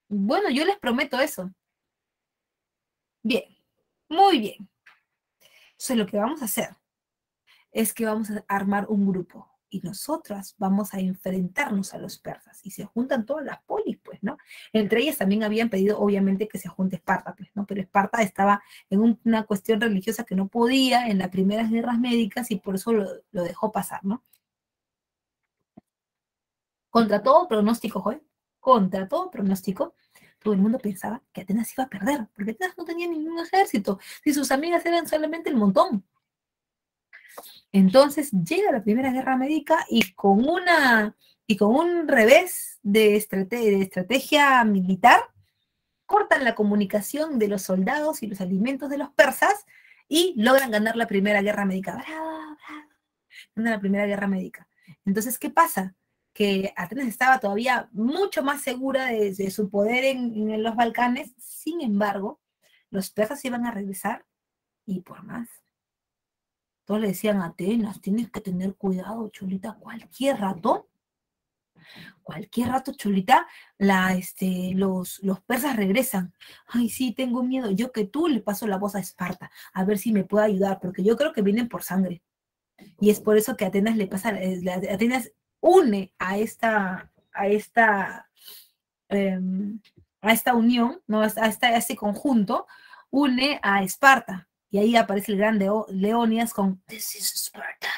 Bueno, yo les prometo eso. Bien, muy bien. Entonces lo que vamos a hacer es que vamos a armar un grupo y nosotras vamos a enfrentarnos a los persas. Y se juntan todas las polis, pues, ¿no? Entre ellas también habían pedido, obviamente, que se junte Esparta, pues, ¿no? Pero Esparta estaba en una cuestión religiosa que no podía en las primeras guerras médicas y por eso lo dejó pasar, ¿no? Contra todo pronóstico, Joel, contra todo pronóstico, todo el mundo pensaba que Atenas iba a perder, porque Atenas no tenía ningún ejército, si sus amigas eran solamente el montón. Entonces llega la Primera Guerra Médica y con una y con un revés de estrategia militar, cortan la comunicación de los soldados y los alimentos de los persas y logran ganar la Primera Guerra Médica. ¡Bravo, bravo! Ganan la Primera Guerra Médica. Entonces, ¿qué pasa? Que Atenas estaba todavía mucho más segura de su poder en los Balcanes. Sin embargo, los persas iban a regresar y por más. Todos le decían, Atenas, tienes que tener cuidado, Cholita, cualquier rato, Cholita, los persas regresan. Ay, sí, tengo miedo. Yo que tú le paso la voz a Esparta, a ver si me puede ayudar, porque yo creo que vienen por sangre. Y es por eso que Atenas le pasa, Atenas une a esta unión, ¿no? a este conjunto, une a Esparta. Y ahí aparece el gran Leonidas con This is Sparta.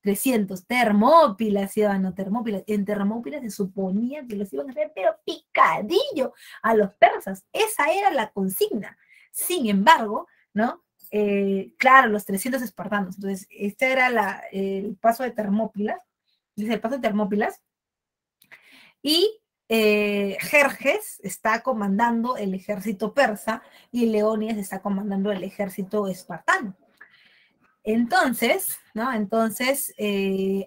300, Termópilas, no, Termópilas. En Termópilas se suponía que los iban a hacer, pero picadillo a los persas. Esa era la consigna. Sin embargo, ¿no? Claro, los 300 espartanos. Entonces, este era el paso de Termópilas. Dice el paso de Termópilas. Y Jerjes está comandando el ejército persa y Leónidas está comandando el ejército espartano. Entonces, ¿no? Entonces,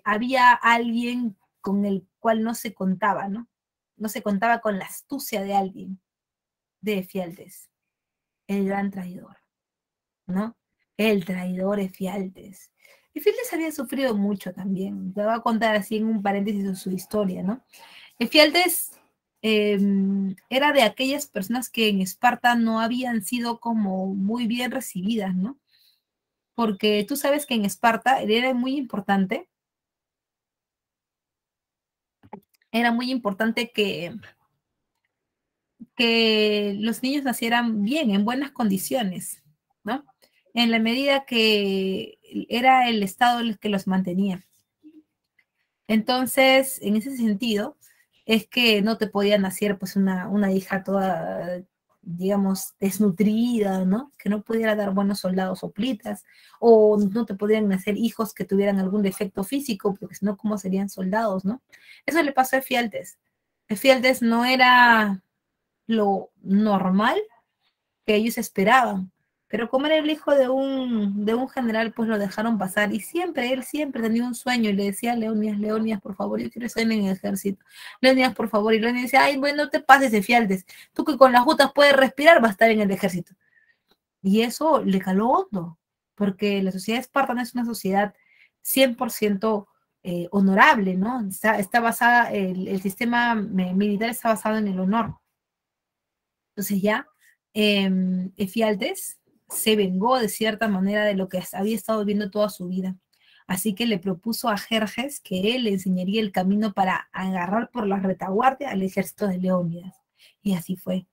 había alguien con el cual no se contaba, ¿no? No se contaba con la astucia de alguien, de Efialtes, el gran traidor, ¿no? El traidor Efialtes. Efialtes había sufrido mucho también. Te voy a contar así en un paréntesis su historia, ¿no? Efialtes era de aquellas personas que en Esparta no habían sido como muy bien recibidas, ¿no? Porque tú sabes que en Esparta era muy importante que los niños nacieran bien, en buenas condiciones, ¿no? En la medida que era el Estado el que los mantenía. Entonces, en ese sentido, es que no te podía nacer pues una hija toda, digamos, desnutrida, ¿no? Que no pudiera dar buenos soldados soplitas, o no te podían nacer hijos que tuvieran algún defecto físico, porque si no, ¿cómo serían soldados, no? Eso le pasó a Efialtes. Efialtes no era lo normal que ellos esperaban. Pero como era el hijo de un general, pues lo dejaron pasar. Y él siempre tenía un sueño y le decía a Leonidas, Leonidas, por favor, yo quiero estar en el ejército. Leonidas, por favor. Y Leonidas decía, ay, bueno, no te pases de Efialtes. Tú que con las jutas puedes respirar, vas a estar en el ejército. Y eso le caló hondo, porque la sociedad espartana es una sociedad 100% honorable, ¿no? Está basada, el sistema militar está basado en el honor. Entonces ya, Efialtes se vengó de cierta manera de lo que había estado viendo toda su vida. Así que le propuso a Jerjes que él le enseñaría el camino para agarrar por la retaguardia al ejército de Leónidas. Y así fue.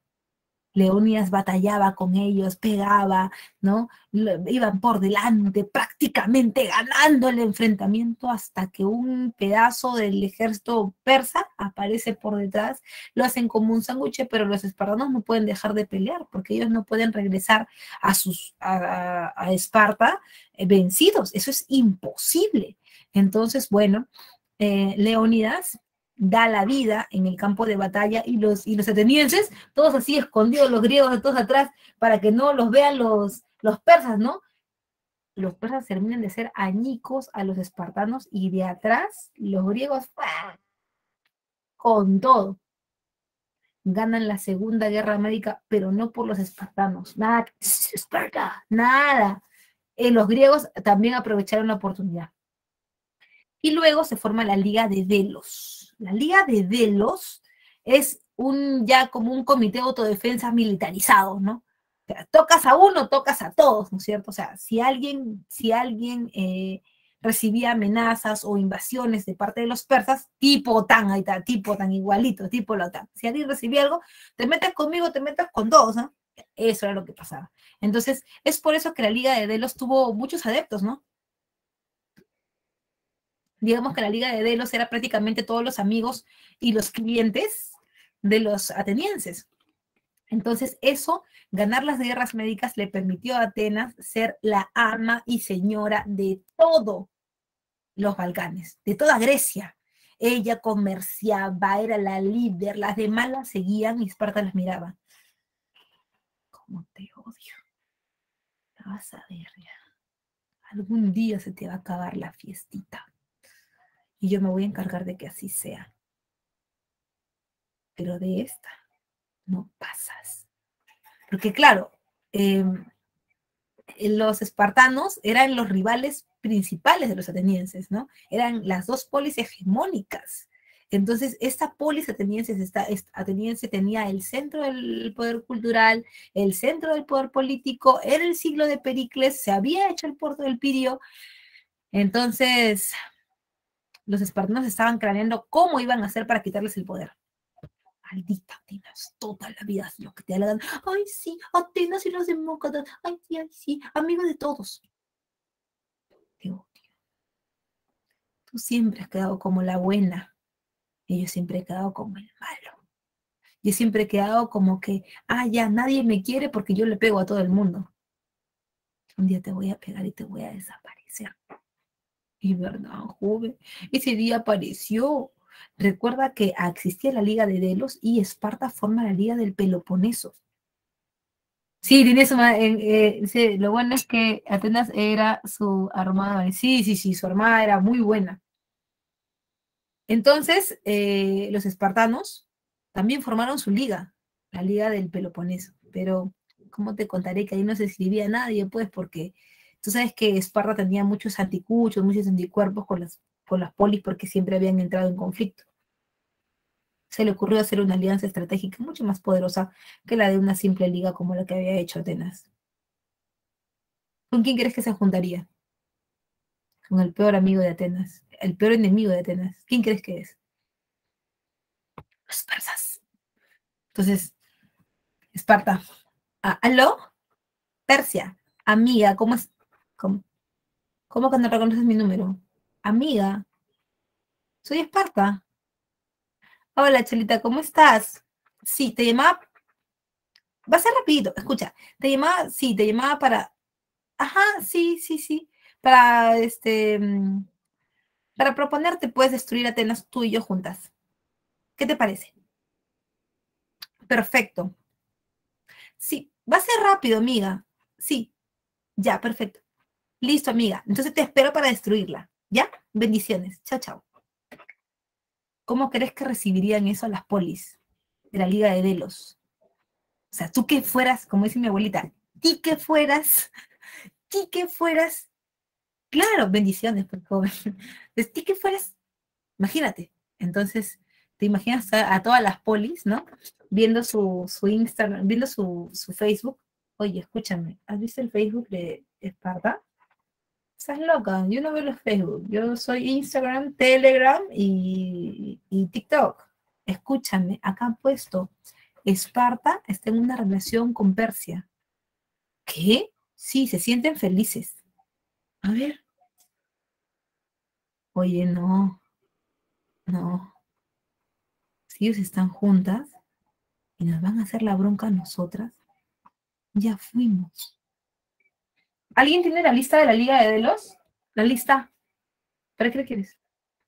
Leónidas batallaba con ellos, pegaba, ¿no? Iban por delante, prácticamente ganando el enfrentamiento hasta que un pedazo del ejército persa aparece por detrás, lo hacen como un sándwich, pero los espartanos no pueden dejar de pelear porque ellos no pueden regresar a Esparta vencidos, eso es imposible. Entonces, bueno, Leónidas da la vida en el campo de batalla y los atenienses, todos así escondidos, los griegos todos atrás, para que no los vean los persas, ¿no? Los persas terminan de ser añicos a los espartanos y de atrás los griegos ¡pah! Con todo. Ganan la Segunda Guerra Médica, pero no por los espartanos. Nada, Esparta, nada. Los griegos también aprovecharon la oportunidad. Y luego se forma la Liga de Delos. La Liga de Delos es ya como un comité de autodefensa militarizado, ¿no? O sea, tocas a uno, tocas a todos, ¿no es cierto? O sea, si alguien recibía amenazas o invasiones de parte de los persas, tipo OTAN, ahí está, tipo OTAN, igualito, tipo la OTAN. Si alguien recibía algo, te metes conmigo, te metes con todos, ¿no? Eso era lo que pasaba. Entonces, es por eso que la Liga de Delos tuvo muchos adeptos, ¿no? Digamos que la Liga de Delos era prácticamente todos los amigos y los clientes de los atenienses. Entonces eso, ganar las guerras médicas le permitió a Atenas ser la ama y señora de todos los Balcanes, de toda Grecia. Ella comerciaba, era la líder, las demás la seguían y Esparta las miraba. ¿Cómo te odio? La vas a ver ya. Algún día se te va a acabar la fiestita. Y yo me voy a encargar de que así sea. Pero de esta no pasas. Porque claro, los espartanos eran los rivales principales de los atenienses, ¿no? Eran las dos polis hegemónicas. Entonces, esta polis ateniense tenía el centro del poder cultural, el centro del poder político, era el siglo de Pericles, se había hecho el puerto del Pirio. Entonces, los espartanos estaban craneando cómo iban a hacer para quitarles el poder. Maldita Atenas, toda la vida es lo que te hagan. Ay, sí, Atenas y los demócratas. Ay, sí, amigos de todos. Te odio. Tú siempre has quedado como la buena. Y yo siempre he quedado como el malo. Yo siempre he quedado como que, ya, nadie me quiere porque yo le pego a todo el mundo. Un día te voy a pegar y te voy a desaparecer. Y verdad, joven, ese día apareció. Recuerda que existía la Liga de Delos y Esparta forma la Liga del Peloponeso. Sí, tiene sí, lo bueno es que Atenas era su armada. Sí, su armada era muy buena. Entonces, los espartanos también formaron su liga, la Liga del Peloponeso. Pero, ¿cómo te contaré que ahí no se escribía nadie? Pues porque tú sabes que Esparta tenía muchos anticuchos, muchos anticuerpos con las polis porque siempre habían entrado en conflicto. Se le ocurrió hacer una alianza estratégica mucho más poderosa que la de una simple liga como la que había hecho Atenas. ¿Con quién crees que se juntaría? Con el peor amigo de Atenas, el peor enemigo de Atenas. ¿Quién crees que es? Los persas. Entonces, Esparta. ¿Aló? Persia. Amiga, ¿cómo es? ¿Cómo que no reconoces mi número? Amiga, soy Esparta. Hola, Chelita, ¿cómo estás? Sí, te llamaba. Va a ser rapidito, escucha. Te llamaba para. Ajá, sí. Para para proponerte, puedes destruir Atenas tú y yo juntas. ¿Qué te parece? Perfecto. Sí, va a ser rápido, amiga. Sí, ya, perfecto. Listo, amiga. Entonces te espero para destruirla. ¿Ya? Bendiciones. Chao, chao. ¿Cómo crees que recibirían eso las polis de la Liga de Delos? O sea, tú que fueras, como dice mi abuelita, ti que fueras, claro, bendiciones, por favor. Ti que fueras, imagínate. Entonces, te imaginas a todas las polis, ¿no? Viendo su Instagram, viendo su Facebook. Oye, escúchame, ¿has visto el Facebook de Esparta? Estás loca, yo no veo los Facebook, yo soy Instagram, Telegram y TikTok. Escúchame, acá han puesto, Esparta está en una relación con Persia. ¿Qué? Sí, se sienten felices. A ver, oye, no, si ellos están juntas y nos van a hacer la bronca a nosotras, ya fuimos. ¿Alguien tiene la lista de la Liga de Delos? La lista. ¿Para qué la quieres?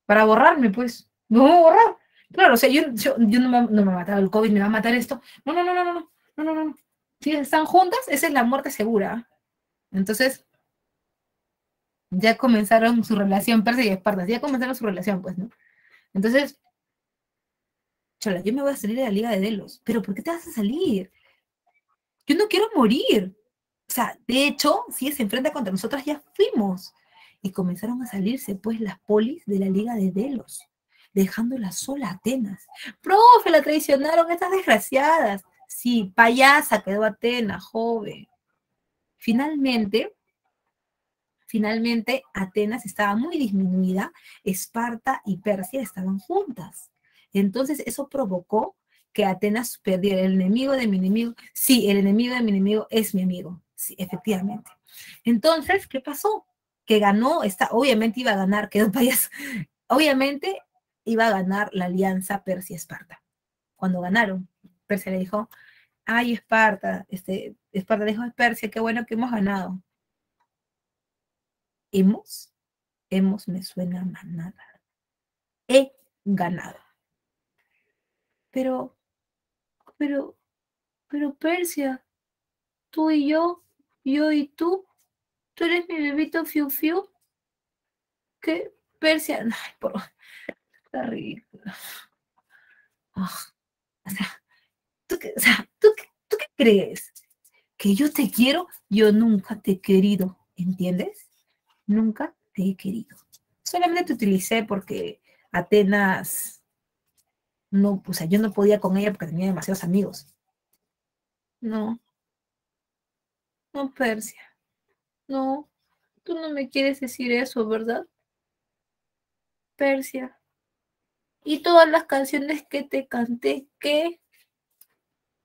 Para borrarme, pues. No voy a borrar. Claro, o sea, yo no me ha matado el COVID, me va a matar esto. No. Si están juntas, esa es la muerte segura. Entonces, ya comenzaron su relación, Persia y Esparta, ya comenzaron su relación, pues, ¿no? Entonces, chola, yo me voy a salir de la Liga de Delos. ¿Pero por qué te vas a salir? Yo no quiero morir. O sea, de hecho, si se enfrenta contra nosotras, ya fuimos. Y comenzaron a salirse, pues, las polis de la Liga de Delos, dejándola sola a Atenas. ¡Profe, la traicionaron estas desgraciadas! Sí, payasa quedó Atenas, joven. Finalmente, Atenas estaba muy disminuida, Esparta y Persia estaban juntas. Entonces, eso provocó que Atenas perdiera el enemigo de mi enemigo. Sí, el enemigo de mi enemigo es mi amigo. Sí, efectivamente. Entonces, ¿qué pasó? Que ganó, obviamente iba a ganar, quedó payaso. Obviamente iba a ganar la alianza Persia-Esparta. Cuando ganaron, Persia le dijo, ay, Esparta, Esparta le dijo, Persia, qué bueno que hemos ganado. Hemos me suena a manada. ganado. Pero, pero, Persia, tú y yo y tú eres mi bebito Fiu Fiu. ¿Qué? Persia, ay, está ridículo. Ah, o sea, ¿tú qué crees? ¿Que yo te quiero? Yo nunca te he querido, ¿entiendes? Nunca te he querido. Solamente te utilicé porque Atenas no, o sea, yo no podía con ella porque tenía demasiados amigos. No, no, Persia, no, tú no me quieres decir eso, ¿verdad? Persia. Y todas las canciones que te canté, ¿qué?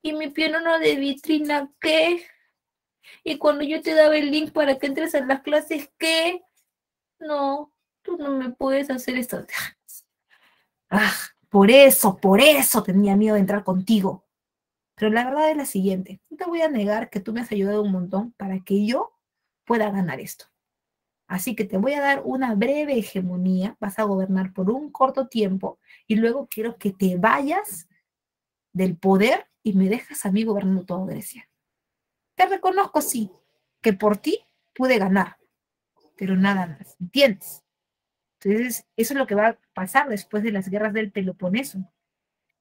Y mi piano de vitrina, ¿qué? Y cuando yo te daba el link para que entres a las clases, ¿qué? No, tú no me puedes hacer esto. Ah, por eso tenía miedo de entrar contigo. Pero la verdad es la siguiente, no te voy a negar que tú me has ayudado un montón para que yo pueda ganar esto. Así que te voy a dar una breve hegemonía, vas a gobernar por un corto tiempo y luego quiero que te vayas del poder y me dejas a mí gobernando toda Grecia. Te reconozco, sí, que por ti pude ganar, pero nada más, ¿entiendes? Entonces, eso es lo que va a pasar después de las guerras del Peloponeso.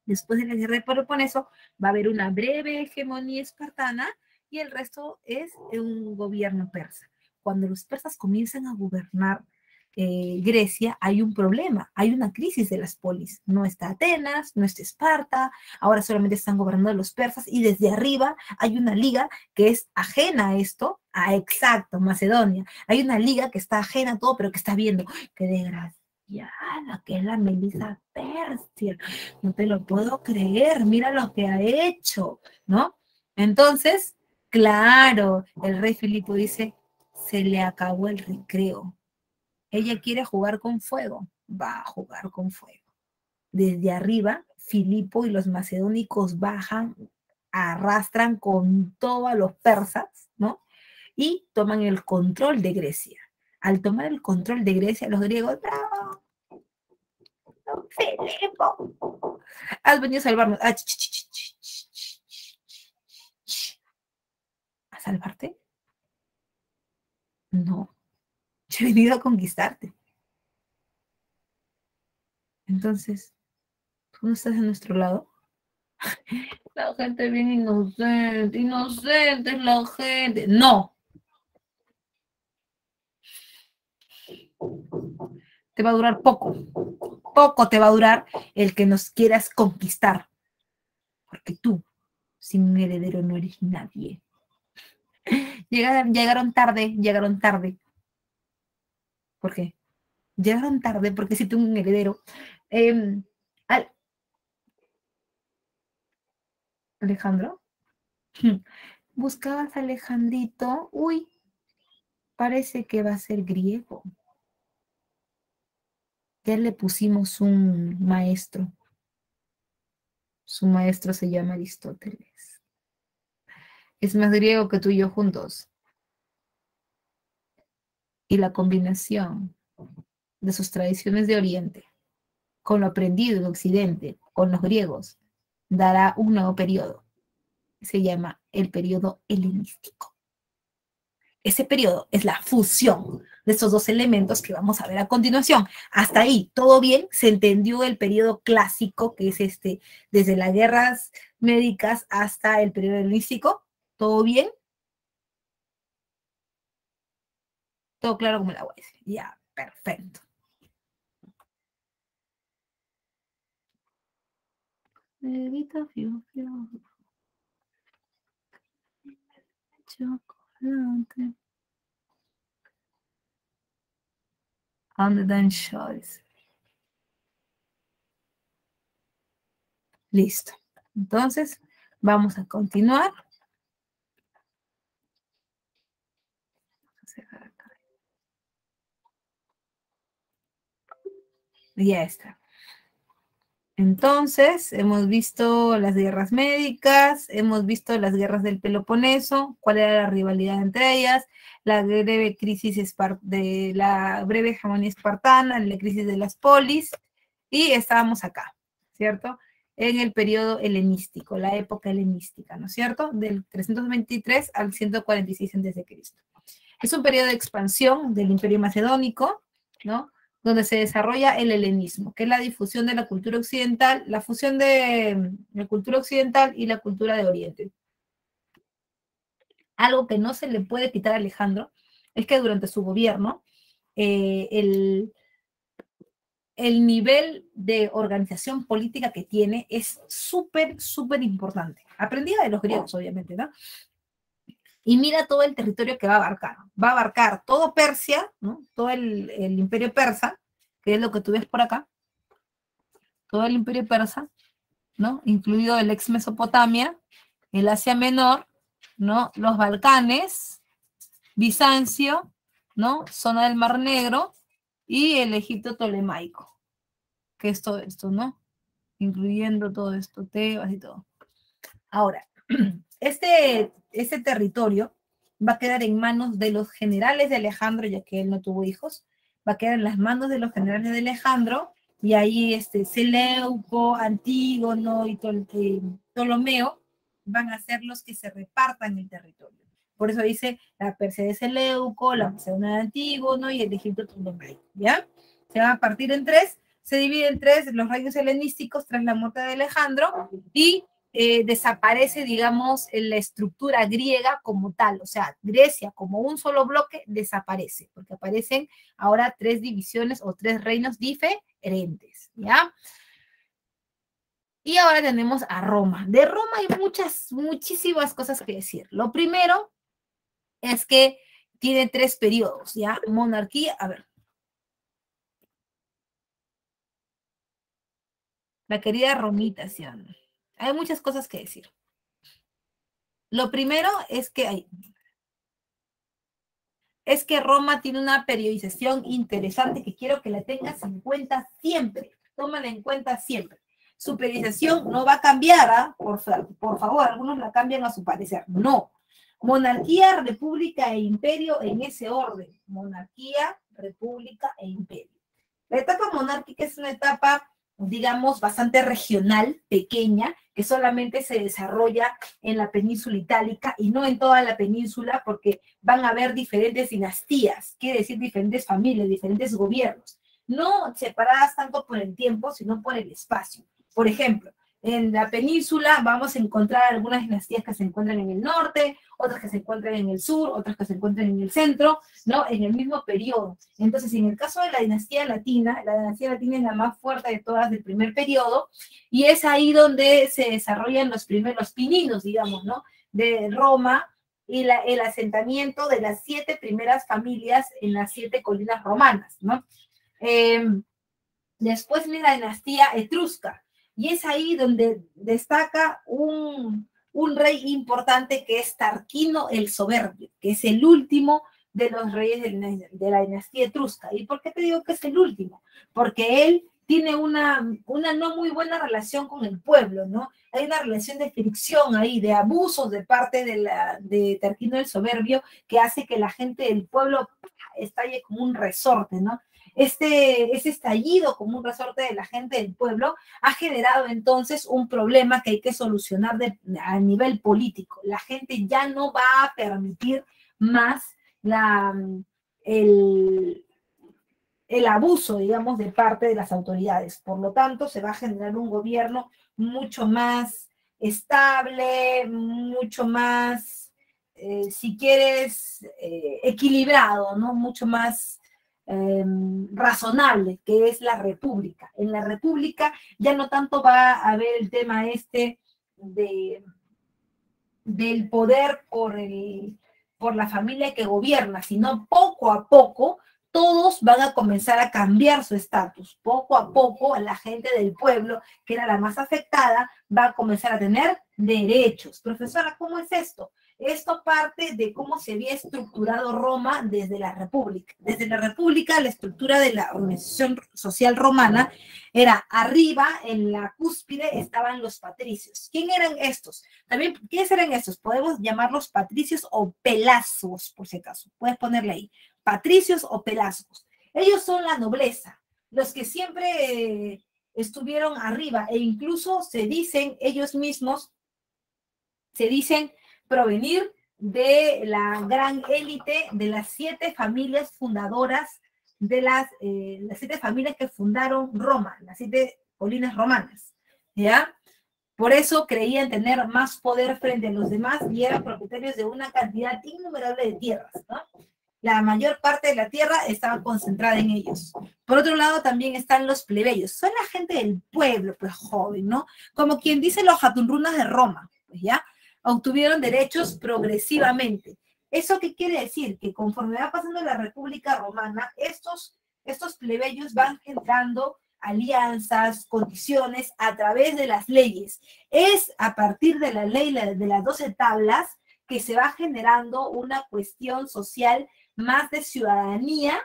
Después de la guerra del Peloponeso va a haber una breve hegemonía espartana y el resto es un gobierno persa. Cuando los persas comienzan a gobernar Grecia, hay un problema, hay una crisis de las polis. No está Atenas, no está Esparta, ahora solamente están gobernando los persas y desde arriba hay una liga que es ajena a esto, exacto, Macedonia. Hay una liga que está ajena a todo, pero que está viendo, qué desgracia, la que es la Melissa Persia, no te lo puedo creer, mira lo que ha hecho, ¿no? Entonces, claro, el rey Filipo dice, se le acabó el recreo. Ella quiere jugar con fuego, va a jugar con fuego. Desde arriba, Filipo y los macedónicos bajan, arrastran con todo a los persas, ¿no? Y toman el control de Grecia. Al tomar el control de Grecia, los griegos, ¡bravo! Filipo, has venido a salvarnos. ¿A salvarte? No, yo he venido a conquistarte. Entonces, ¿tú no estás de nuestro lado? La gente bien inocente, inocente es la gente. No. Te va a durar poco. Poco te va a durar el que nos quieras conquistar. Porque tú, sin un heredero, no eres nadie. Llegaron tarde, llegaron tarde. ¿Por qué? Llegaron tarde porque si tengo un heredero. Al- Alejandro, buscabas a Alejandrito. Uy, parece que va a ser griego. Ya le pusimos un maestro. Su maestro se llama Aristóteles. Es más griego que tú y yo juntos. Y la combinación de sus tradiciones de Oriente con lo aprendido en Occidente, con los griegos, dará un nuevo periodo. Se llama el periodo helenístico. Ese periodo es la fusión de estos dos elementos que vamos a ver a continuación. Hasta ahí, ¿todo bien? ¿Se entendió el periodo clásico, que es desde las guerras médicas hasta el periodo helenístico? ¿Todo bien? Todo claro como el agua. Ya, perfecto. Bebita fiu, fiu. Chocolate. Underdone Choice. Listo. Entonces, vamos a continuar. Ya está. Entonces, hemos visto las guerras médicas, hemos visto las guerras del Peloponeso, cuál era la rivalidad entre ellas, la breve crisis de la breve hegemonía espartana, la crisis de las polis, y estábamos acá, ¿cierto? En el periodo helenístico, la época helenística, ¿no es cierto? Del 323 al 146 a.C. Es un periodo de expansión del Imperio Macedónico, ¿no? Donde se desarrolla el helenismo, que es la difusión de la cultura occidental, la fusión de la cultura occidental y la cultura de Oriente. Algo que no se le puede quitar a Alejandro es que durante su gobierno el nivel de organización política que tiene es súper, súper importante. Aprendida de los griegos, obviamente, ¿no? Y mira todo el territorio que va a abarcar. Va a abarcar todo Persia, ¿no? Todo el imperio persa, que es lo que tú ves por acá. Todo el imperio persa, ¿no? Incluido el ex Mesopotamia, el Asia Menor, ¿no? Los Balcanes, Bizancio, ¿no? Zona del Mar Negro y el Egipto Ptolemaico, que es todo esto, ¿no? Incluyendo todo esto, Tebas y todo. Ahora, este territorio va a quedar en manos de los generales de Alejandro, ya que él no tuvo hijos, va a quedar en las manos de los generales de Alejandro, y ahí Seleuco, Antígono y Ptolomeo van a ser los que se repartan el territorio. Por eso dice la Persia de Seleuco, la Macedonia de Antígono y el Egipto Ptolemaico, ¿ya? Se va a partir en tres, se divide en tres los reinos helenísticos tras la muerte de Alejandro, y desaparece, digamos, la estructura griega como tal, o sea, Grecia como un solo bloque desaparece, porque aparecen ahora tres divisiones o tres reinos diferentes, ¿ya? Y ahora tenemos a Roma. De Roma hay muchísimas cosas que decir. Lo primero es que tiene tres periodos, ¿ya? Monarquía, a ver. La querida Romita, ¿sí? Hay muchas cosas que decir. Lo primero es que Roma tiene una periodización interesante que quiero que la tengas en cuenta siempre. Tómala en cuenta siempre. Su periodización no va a cambiar, ¿ah? Por favor, algunos la cambian a su parecer. No. Monarquía, república e imperio en ese orden. Monarquía, república e imperio. La etapa monárquica es una etapa, digamos, bastante regional, pequeña, que solamente se desarrolla en la península itálica y no en toda la península, porque van a haber diferentes dinastías, quiere decir diferentes familias, diferentes gobiernos, no separadas tanto por el tiempo, sino por el espacio. Por ejemplo, en la península vamos a encontrar algunas dinastías que se encuentran en el norte, otras que se encuentran en el sur, otras que se encuentran en el centro, ¿no? En el mismo periodo. Entonces, en el caso de la dinastía latina es la más fuerte de todas del primer periodo, y es ahí donde se desarrollan los primeros pininos, digamos, ¿no? De Roma y el asentamiento de las 7 primeras familias en las 7 colinas romanas, ¿no? Después viene la dinastía etrusca, y es ahí donde destaca un rey importante que es Tarquino el Soberbio, que es el último de los reyes de la dinastía etrusca. ¿Y por qué te digo que es el último? Porque él tiene una no muy buena relación con el pueblo, ¿no? Hay una relación de fricción ahí, de abusos de parte de Tarquino el Soberbio, que hace que la gente del pueblo estalle como un resorte, ¿no? Ese estallido como un resorte de la gente del pueblo ha generado entonces un problema que hay que solucionar a nivel político. La gente ya no va a permitir más el abuso, digamos, de parte de las autoridades. Por lo tanto, se va a generar un gobierno mucho más estable, mucho más, si quieres, equilibrado, ¿no? Mucho más razonable, que es la república. En la república ya no tanto va a haber el tema del poder por la familia que gobierna, sino poco a poco todos van a comenzar a cambiar su estatus. Poco a poco la gente del pueblo, que era la más afectada, va a comenzar a tener derechos. Profesora, ¿cómo es esto? Esto parte de cómo se había estructurado Roma desde la República. Desde la República, la estructura de la organización social romana era arriba, en la cúspide, estaban los patricios. ¿Quién eran estos? También, ¿quiénes eran estos? Podemos llamarlos patricios o pelazgos, por si acaso. Puedes ponerle ahí, patricios o pelazgos. Ellos son la nobleza, los que siempre estuvieron arriba, e incluso se dicen ellos mismos, se dicen provenir de la gran élite de las 7 familias fundadoras de las 7 familias que fundaron Roma, las 7 colinas romanas, ¿ya? Por eso creían tener más poder frente a los demás y eran propietarios de una cantidad innumerable de tierras, ¿no? La mayor parte de la tierra estaba concentrada en ellos. Por otro lado, también están los plebeyos. Son la gente del pueblo, pues joven, ¿no? Como quien dice los jatunrunas de Roma, pues ya, obtuvieron derechos progresivamente. ¿Eso qué quiere decir? Que conforme va pasando la República Romana, estos plebeyos van generando alianzas, condiciones a través de las leyes. Es a partir de la ley de las 12 tablas que se va generando una cuestión social más de ciudadanía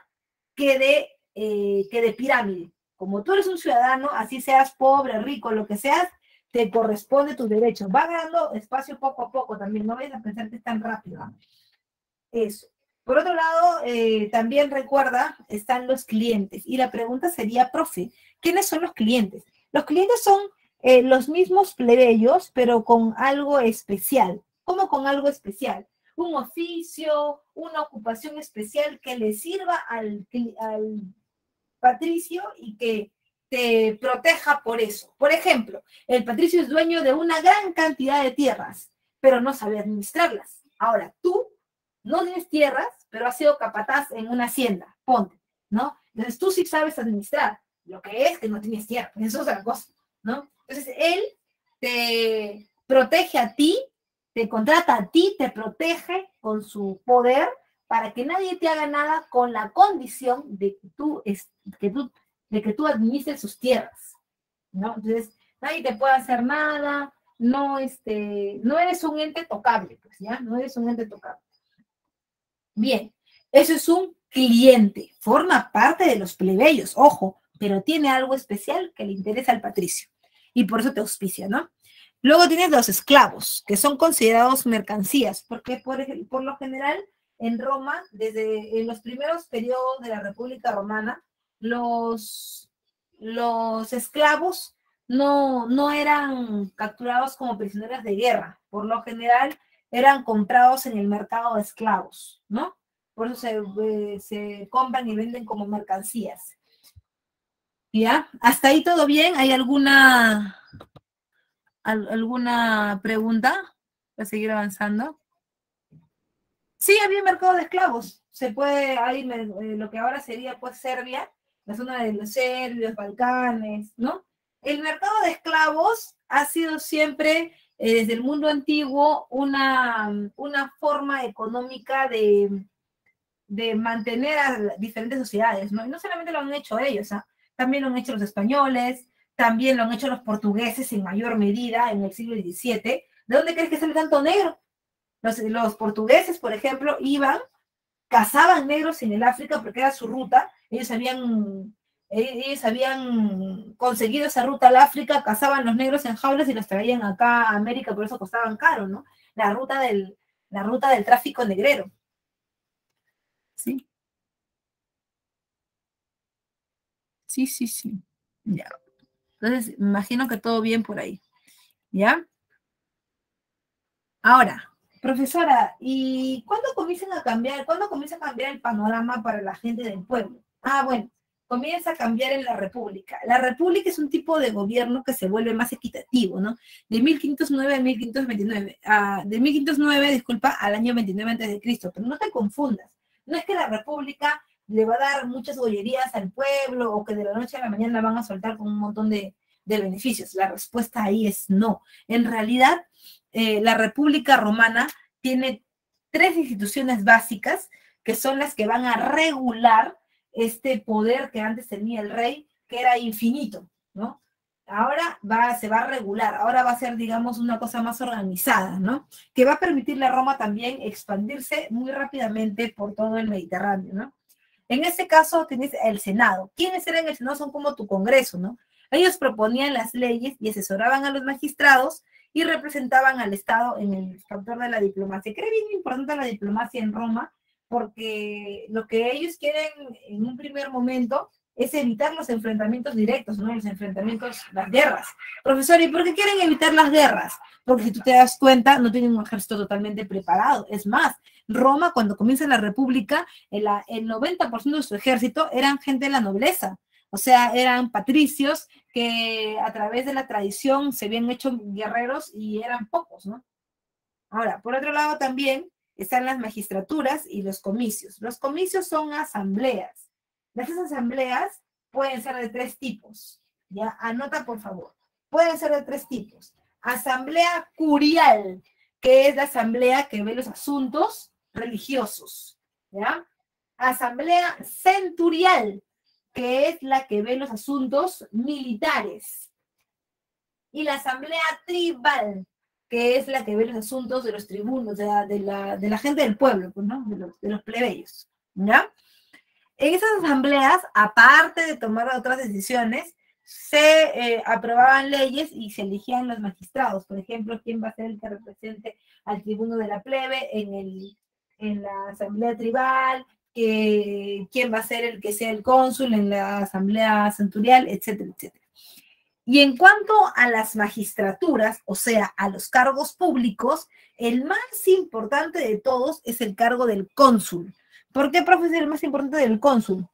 que de pirámide. Como tú eres un ciudadano, así seas pobre, rico, lo que seas, te corresponde tu derecho. Va ganando espacio poco a poco también, no vayas a pensar que es tan rápido, ¿no? Eso. Por otro lado, también recuerda, están los clientes. Y la pregunta sería, profe, ¿quiénes son los clientes? Los clientes son los mismos plebeyos, pero con algo especial. ¿Cómo con algo especial? Un oficio, una ocupación especial que le sirva al patricio y que te proteja por eso. Por ejemplo, el patricio es dueño de una gran cantidad de tierras, pero no sabe administrarlas. Ahora, tú no tienes tierras, pero has sido capataz en una hacienda, ponte, ¿no? Entonces tú sí sabes administrar, lo que es que no tienes tierra, eso es otra cosa, ¿no? Entonces él te protege a ti, te contrata a ti, te protege con su poder para que nadie te haga nada con la condición de que tú administres sus tierras, ¿no? Entonces, nadie te puede hacer nada, no eres un ente tocable, pues, ¿ya? No eres un ente tocable. Bien, eso es un cliente, forma parte de los plebeyos, ojo, pero tiene algo especial que le interesa al patricio, y por eso te auspicia, ¿no? Luego tienes los esclavos, que son considerados mercancías, porque por lo general en Roma, desde en los primeros periodos de la República Romana, los esclavos no eran capturados como prisioneros de guerra. Por lo general eran comprados en el mercado de esclavos, ¿no? Por eso se compran y venden como mercancías. ¿Ya? ¿Hasta ahí todo bien? ¿Hay alguna pregunta para seguir avanzando? Sí, había mercado de esclavos. Se puede, hay lo que ahora sería pues Serbia, la zona de los serbios, Balcanes, ¿no? El mercado de esclavos ha sido siempre, desde el mundo antiguo, una forma económica de mantener a diferentes sociedades, ¿no? Y no solamente lo han hecho ellos, ¿eh? También lo han hecho los españoles, también lo han hecho los portugueses en mayor medida en el siglo XVII. ¿De dónde crees que sale tanto negro? Los portugueses, por ejemplo, cazaban negros en el África porque era su ruta. Ellos habían conseguido esa ruta al África, cazaban los negros en jaulas y los traían acá a América, por eso costaban caro, ¿no? La ruta del tráfico negrero. ¿Sí? Sí. Ya. Entonces, me imagino que todo bien por ahí. ¿Ya? Ahora, profesora, ¿y cuándo comienza a cambiar el panorama para la gente del pueblo? Ah, bueno, comienza a cambiar en la República. La República es un tipo de gobierno que se vuelve más equitativo, ¿no? De 1509 a 1529, de 1509, disculpa, al año 29 a.C., pero no te confundas. No es que la República le va a dar muchas gollerías al pueblo o que de la noche a la mañana van a soltar con un montón de beneficios. La respuesta ahí es no. En realidad, la República Romana tiene 3 instituciones básicas que son las que van a regular este poder que antes tenía el rey, que era infinito, ¿no? Ahora se va a regular, ahora va a ser, digamos, una cosa más organizada, ¿no? Que va a permitirle a Roma también expandirse muy rápidamente por todo el Mediterráneo, ¿no? En este caso tienes el Senado. ¿Quiénes eran el Senado? Son como tu Congreso, ¿no? Ellos proponían las leyes y asesoraban a los magistrados y representaban al Estado en el factor de la diplomacia. Creo bien importante la diplomacia en Roma, porque lo que ellos quieren en un primer momento es evitar los enfrentamientos directos, ¿no? Los enfrentamientos, las guerras. Profesor, ¿y por qué quieren evitar las guerras? Porque si tú te das cuenta, no tienen un ejército totalmente preparado. Es más, Roma, cuando comienza la República, el 90% de su ejército eran gente de la nobleza. O sea, eran patricios que a través de la tradición se habían hecho guerreros y eran pocos, ¿no? Ahora, por otro lado también están las magistraturas y los comicios. Los comicios son asambleas. Las asambleas pueden ser de 3 tipos. Ya, anota por favor. Pueden ser de 3 tipos. Asamblea curial, que es la asamblea que ve los asuntos religiosos. ¿Ya? Asamblea centurial, que es la que ve los asuntos militares. Y la asamblea tribal, que es la que ve los asuntos de los tribunos, de la gente del pueblo, pues, ¿no? De los plebeyos, ¿ya? En esas asambleas, aparte de tomar otras decisiones, se aprobaban leyes y se elegían los magistrados. Por ejemplo, quién va a ser el que represente al tribuno de la plebe en la asamblea tribal, quién va a ser el que sea el cónsul en la asamblea centurial, etcétera, etcétera. Y en cuanto a las magistraturas, o sea, a los cargos públicos, el más importante de todos es el cargo del cónsul. ¿Por qué, profe, es el más importante del cónsul?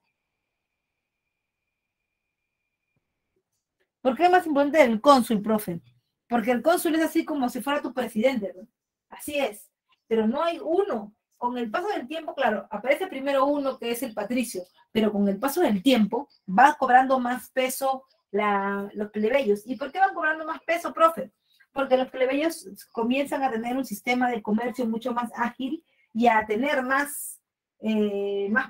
¿Por qué es más importante del cónsul, profe? Porque el cónsul es así como si fuera tu presidente, ¿no? Así es. Pero no hay uno. Con el paso del tiempo, claro, aparece primero uno que es el patricio, pero con el paso del tiempo va cobrando más peso los plebeyos. ¿Y por qué van cobrando más peso, profe? Porque los plebeyos comienzan a tener un sistema de comercio mucho más ágil y a tener más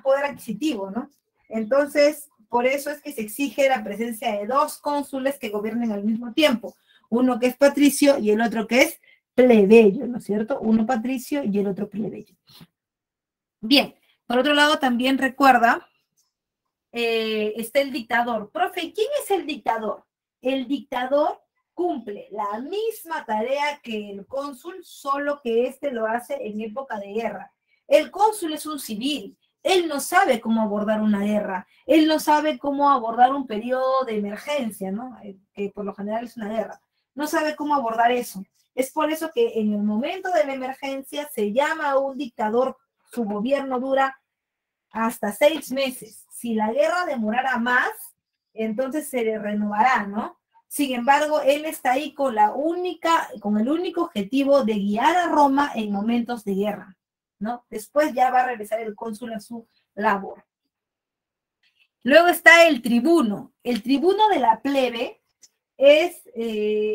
poder adquisitivo, ¿no? Entonces, por eso es que se exige la presencia de 2 cónsules que gobiernen al mismo tiempo. Uno que es patricio y el otro que es plebeyo, ¿no es cierto? Uno patricio y el otro plebeyo. Bien, por otro lado también recuerda, está el dictador. Profe, ¿quién es el dictador? El dictador cumple la misma tarea que el cónsul, solo que este lo hace en época de guerra. El cónsul es un civil, él no sabe cómo abordar una guerra, él no sabe cómo abordar un periodo de emergencia, ¿no? Que por lo general es una guerra. No sabe cómo abordar eso. Es por eso que en el momento de la emergencia se llama a un dictador, su gobierno dura hasta 6 meses. Si la guerra demorara más, entonces se le renovará, ¿no? Sin embargo, él está ahí con el único objetivo de guiar a Roma en momentos de guerra, ¿no? Después ya va a regresar el cónsul a su labor. Luego está el tribuno. El tribuno de la plebe es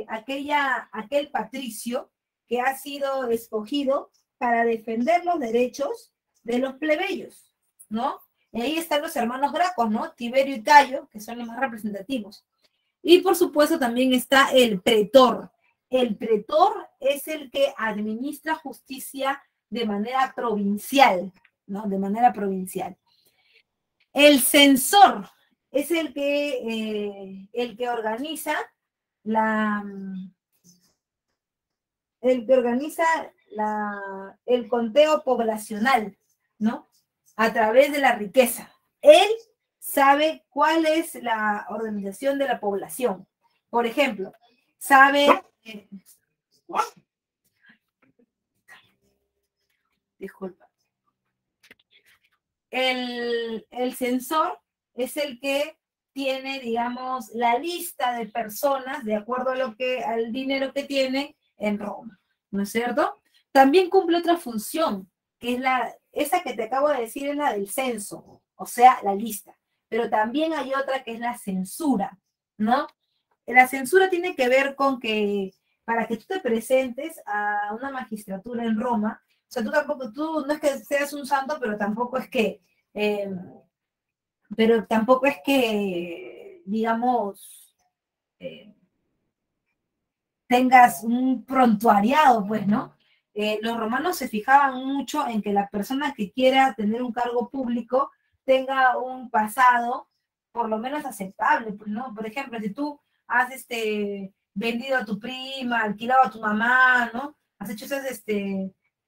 aquel patricio que ha sido escogido para defender los derechos de los plebeyos, ¿no? Y ahí están los hermanos Gracos, ¿no? Tiberio y Cayo, que son los más representativos. Y por supuesto también está el pretor. El pretor es el que administra justicia de manera provincial, ¿no? De manera provincial. El censor es el que organiza el conteo poblacional, ¿no? A través de la riqueza. Él sabe cuál es la organización de la población. Por ejemplo, sabe... disculpa. El censor es el que tiene, digamos, la lista de personas de acuerdo al dinero que tienen en Roma, ¿no es cierto? También cumple otra función, que es esa que te acabo de decir, es la del censo, o sea, la lista. Pero también hay otra que es la censura, ¿no? La censura tiene que ver con que para que tú te presentes a una magistratura en Roma, o sea, tú no es que seas un santo, pero tampoco es que, digamos, tengas un prontuariado, pues, ¿no? Los romanos se fijaban mucho en que la persona que quiera tener un cargo público tenga un pasado por lo menos aceptable, pues, ¿no? Por ejemplo, si tú has vendido a tu prima, alquilado a tu mamá, ¿no? Has hecho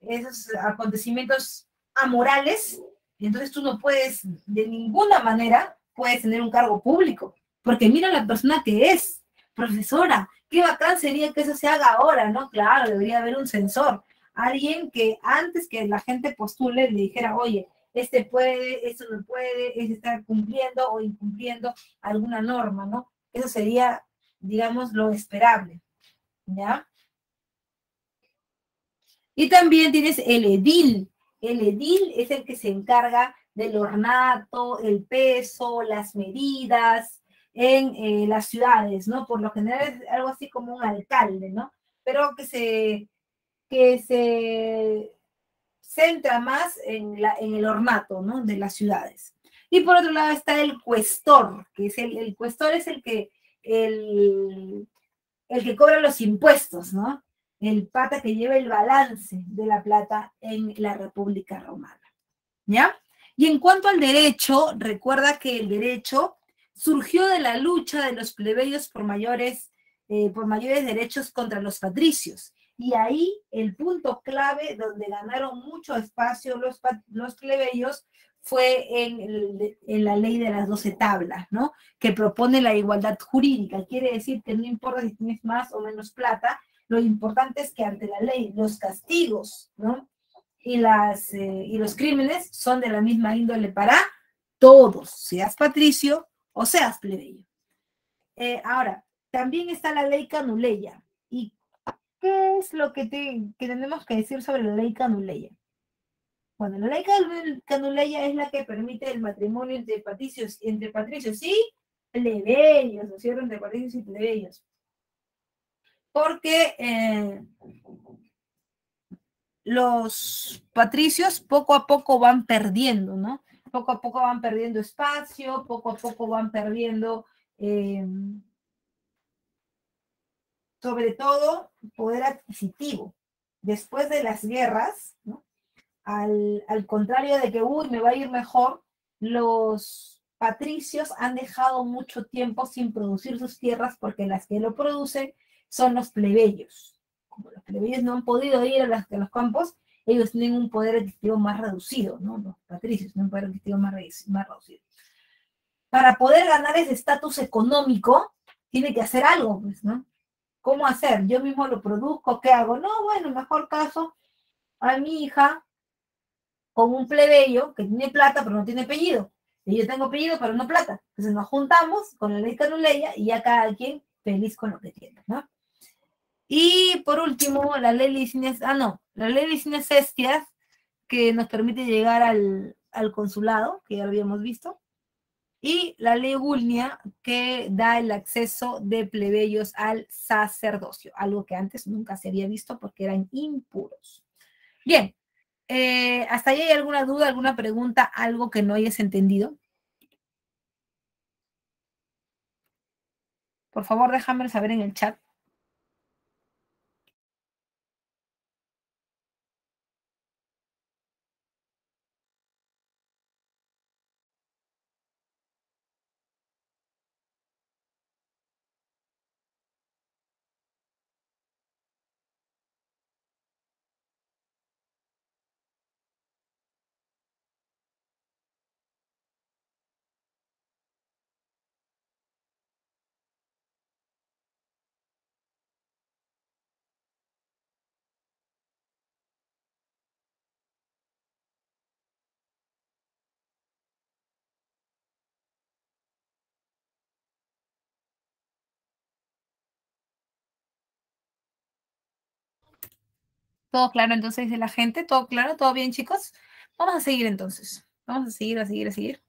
esos acontecimientos amorales, y entonces tú no puedes de ninguna manera puedes tener un cargo público, porque mira la persona que es, profesora, qué bacán sería que eso se haga ahora, ¿no? Claro, debería haber un censor, alguien que antes que la gente postule le dijera, oye, este puede, esto no puede, este está cumpliendo o incumpliendo alguna norma, ¿no? Eso sería, digamos, lo esperable, ¿ya? Y también tienes el edil. El edil es el que se encarga del ornato, el peso, las medidas en las ciudades, ¿no? Por lo general es algo así como un alcalde, ¿no? Pero que se centra más en el ornato, ¿no? De las ciudades. Y por otro lado está el cuestor, que es el cuestor es el que cobra los impuestos, ¿no? El pata que lleva el balance de la plata en la República Romana, ¿ya? Y en cuanto al derecho, recuerda que el derecho surgió de la lucha de los plebeyos por mayores derechos contra los patricios. Y ahí el punto clave donde ganaron mucho espacio los plebeyos fue en la ley de las 12 tablas, ¿no? Que propone la igualdad jurídica. Quiere decir que no importa si tienes más o menos plata, lo importante es que ante la ley los castigos, ¿no? Y los crímenes son de la misma índole para todos, seas patricio o seas plebeyo. Ahora, también está la ley Canuleya. ¿Y qué es lo que tenemos que decir sobre la ley Canuleya? Bueno, la ley Canuleya es la que permite el matrimonio entre patricios y plebeyos, ¿no es cierto? Entre patricios y plebeyos. Porque los patricios poco a poco van perdiendo, ¿no? Poco a poco van perdiendo espacio, poco a poco van perdiendo, sobre todo, poder adquisitivo. Después de las guerras, ¿no? Al contrario de que, uy, me va a ir mejor, los patricios han dejado mucho tiempo sin producir sus tierras porque las que lo producen son los plebeyos. Como los plebeyos no han podido ir a los campos, ellos tienen un poder adquisitivo más reducido, ¿no? Los patricios tienen un poder adquisitivo más reducido. Para poder ganar ese estatus económico, tiene que hacer algo, pues, ¿no? ¿Cómo hacer? Yo mismo lo produzco, ¿qué hago? No, bueno, mejor caso a mi hija con un plebeyo que tiene plata pero no tiene apellido. Y yo tengo apellido pero no plata. Entonces nos juntamos con la ley Canuleya y ya cada quien feliz con lo que tiene, ¿no? Y por último, la ley Licinias Estias, que nos permite llegar al consulado, que ya lo habíamos visto, y la ley Gulnia, que da el acceso de plebeyos al sacerdocio, algo que antes nunca se había visto porque eran impuros. Bien, ¿hasta ahí hay alguna duda, alguna pregunta, algo que no hayas entendido? Por favor, déjame saber en el chat. ¿Todo claro entonces dice la gente? ¿Todo claro? ¿Todo bien, chicos? Vamos a seguir entonces. Vamos a seguir, a seguir, a seguir.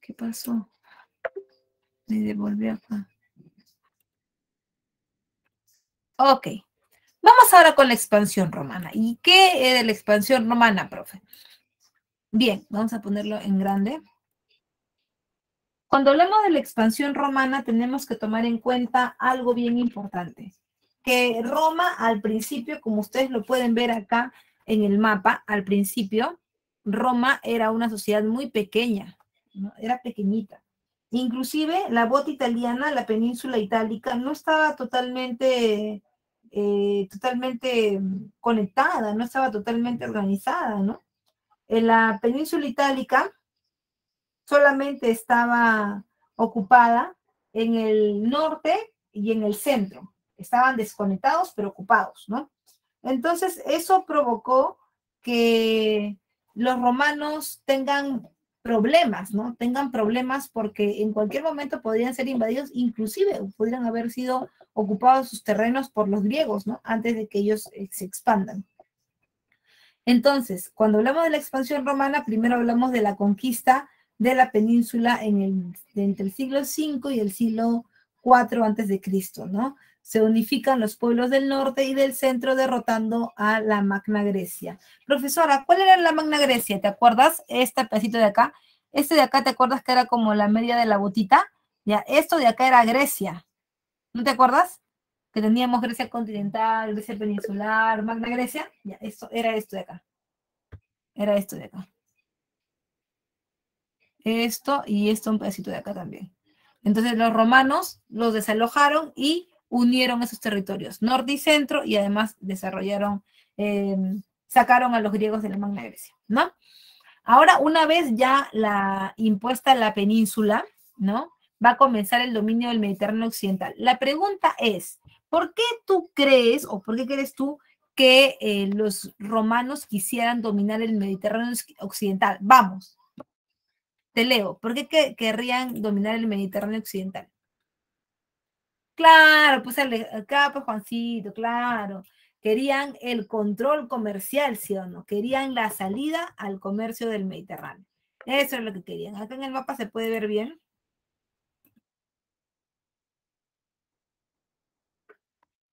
¿Qué pasó? Me devolvió acá. Ok. Vamos ahora con la expansión romana. ¿Y qué es de la expansión romana, profe? Bien, vamos a ponerlo en grande. Cuando hablamos de la expansión romana, tenemos que tomar en cuenta algo bien importante. Que Roma, al principio, como ustedes lo pueden ver acá en el mapa, al principio, Roma era una sociedad muy pequeña, ¿no? Era pequeñita. Inclusive la bota italiana, la península itálica, no estaba totalmente conectada, no estaba totalmente organizada, ¿no? En la península itálica solamente estaba ocupada en el norte y en el centro. Estaban desconectados, pero ocupados, ¿no? Entonces, eso provocó que los romanos tengan problemas, ¿no? Tengan problemas porque en cualquier momento podrían ser invadidos, inclusive podrían haber sido ocupados sus terrenos por los griegos, ¿no? Antes de que ellos se expandan. Entonces, cuando hablamos de la expansión romana, primero hablamos de la conquista de la península entre el siglo V y el siglo IV antes de Cristo, ¿no? Se unifican los pueblos del norte y del centro derrotando a la Magna Grecia. Profesora, ¿cuál era la Magna Grecia? ¿Te acuerdas? Este pedacito de acá. Este de acá, ¿te acuerdas que era como la media de la botita? Ya, esto de acá era Grecia. ¿No te acuerdas? Que teníamos Grecia continental, Grecia peninsular, Magna Grecia. Ya, esto era esto de acá. Era esto de acá. Esto y esto un pedacito de acá también. Entonces los romanos los desalojaron y unieron esos territorios, norte y centro, y además desarrollaron, sacaron a los griegos de la Magna Grecia, ¿no? Ahora, una vez ya impuesta la península, ¿no? Va a comenzar el dominio del Mediterráneo occidental. La pregunta es, ¿por qué tú crees, o por qué crees tú que los romanos quisieran dominar el Mediterráneo occidental? Vamos, te leo. ¿Por qué querrían dominar el Mediterráneo occidental? Claro, pues acá, pues Juancito, claro. Querían el control comercial, ¿sí o no? Querían la salida al comercio del Mediterráneo. Eso es lo que querían. Acá en el mapa se puede ver bien.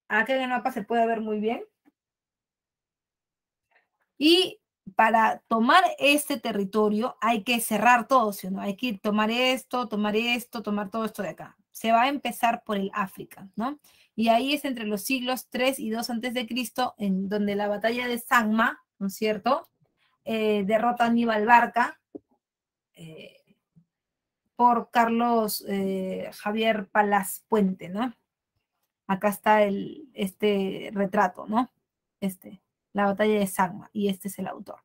Acá en el mapa se puede ver muy bien. Y para tomar este territorio hay que cerrar todo, ¿sí o no? Hay que tomar esto, tomar todo esto de acá. Se va a empezar por el África, ¿no? Y ahí es entre los siglos 3 y 2 antes de Cristo, en donde la batalla de Sangma, ¿no es cierto? Derrota a Aníbal Barca por Carlos Javier Palas Puente, ¿no? Acá está este retrato, ¿no? La batalla de Sangma, y este es el autor.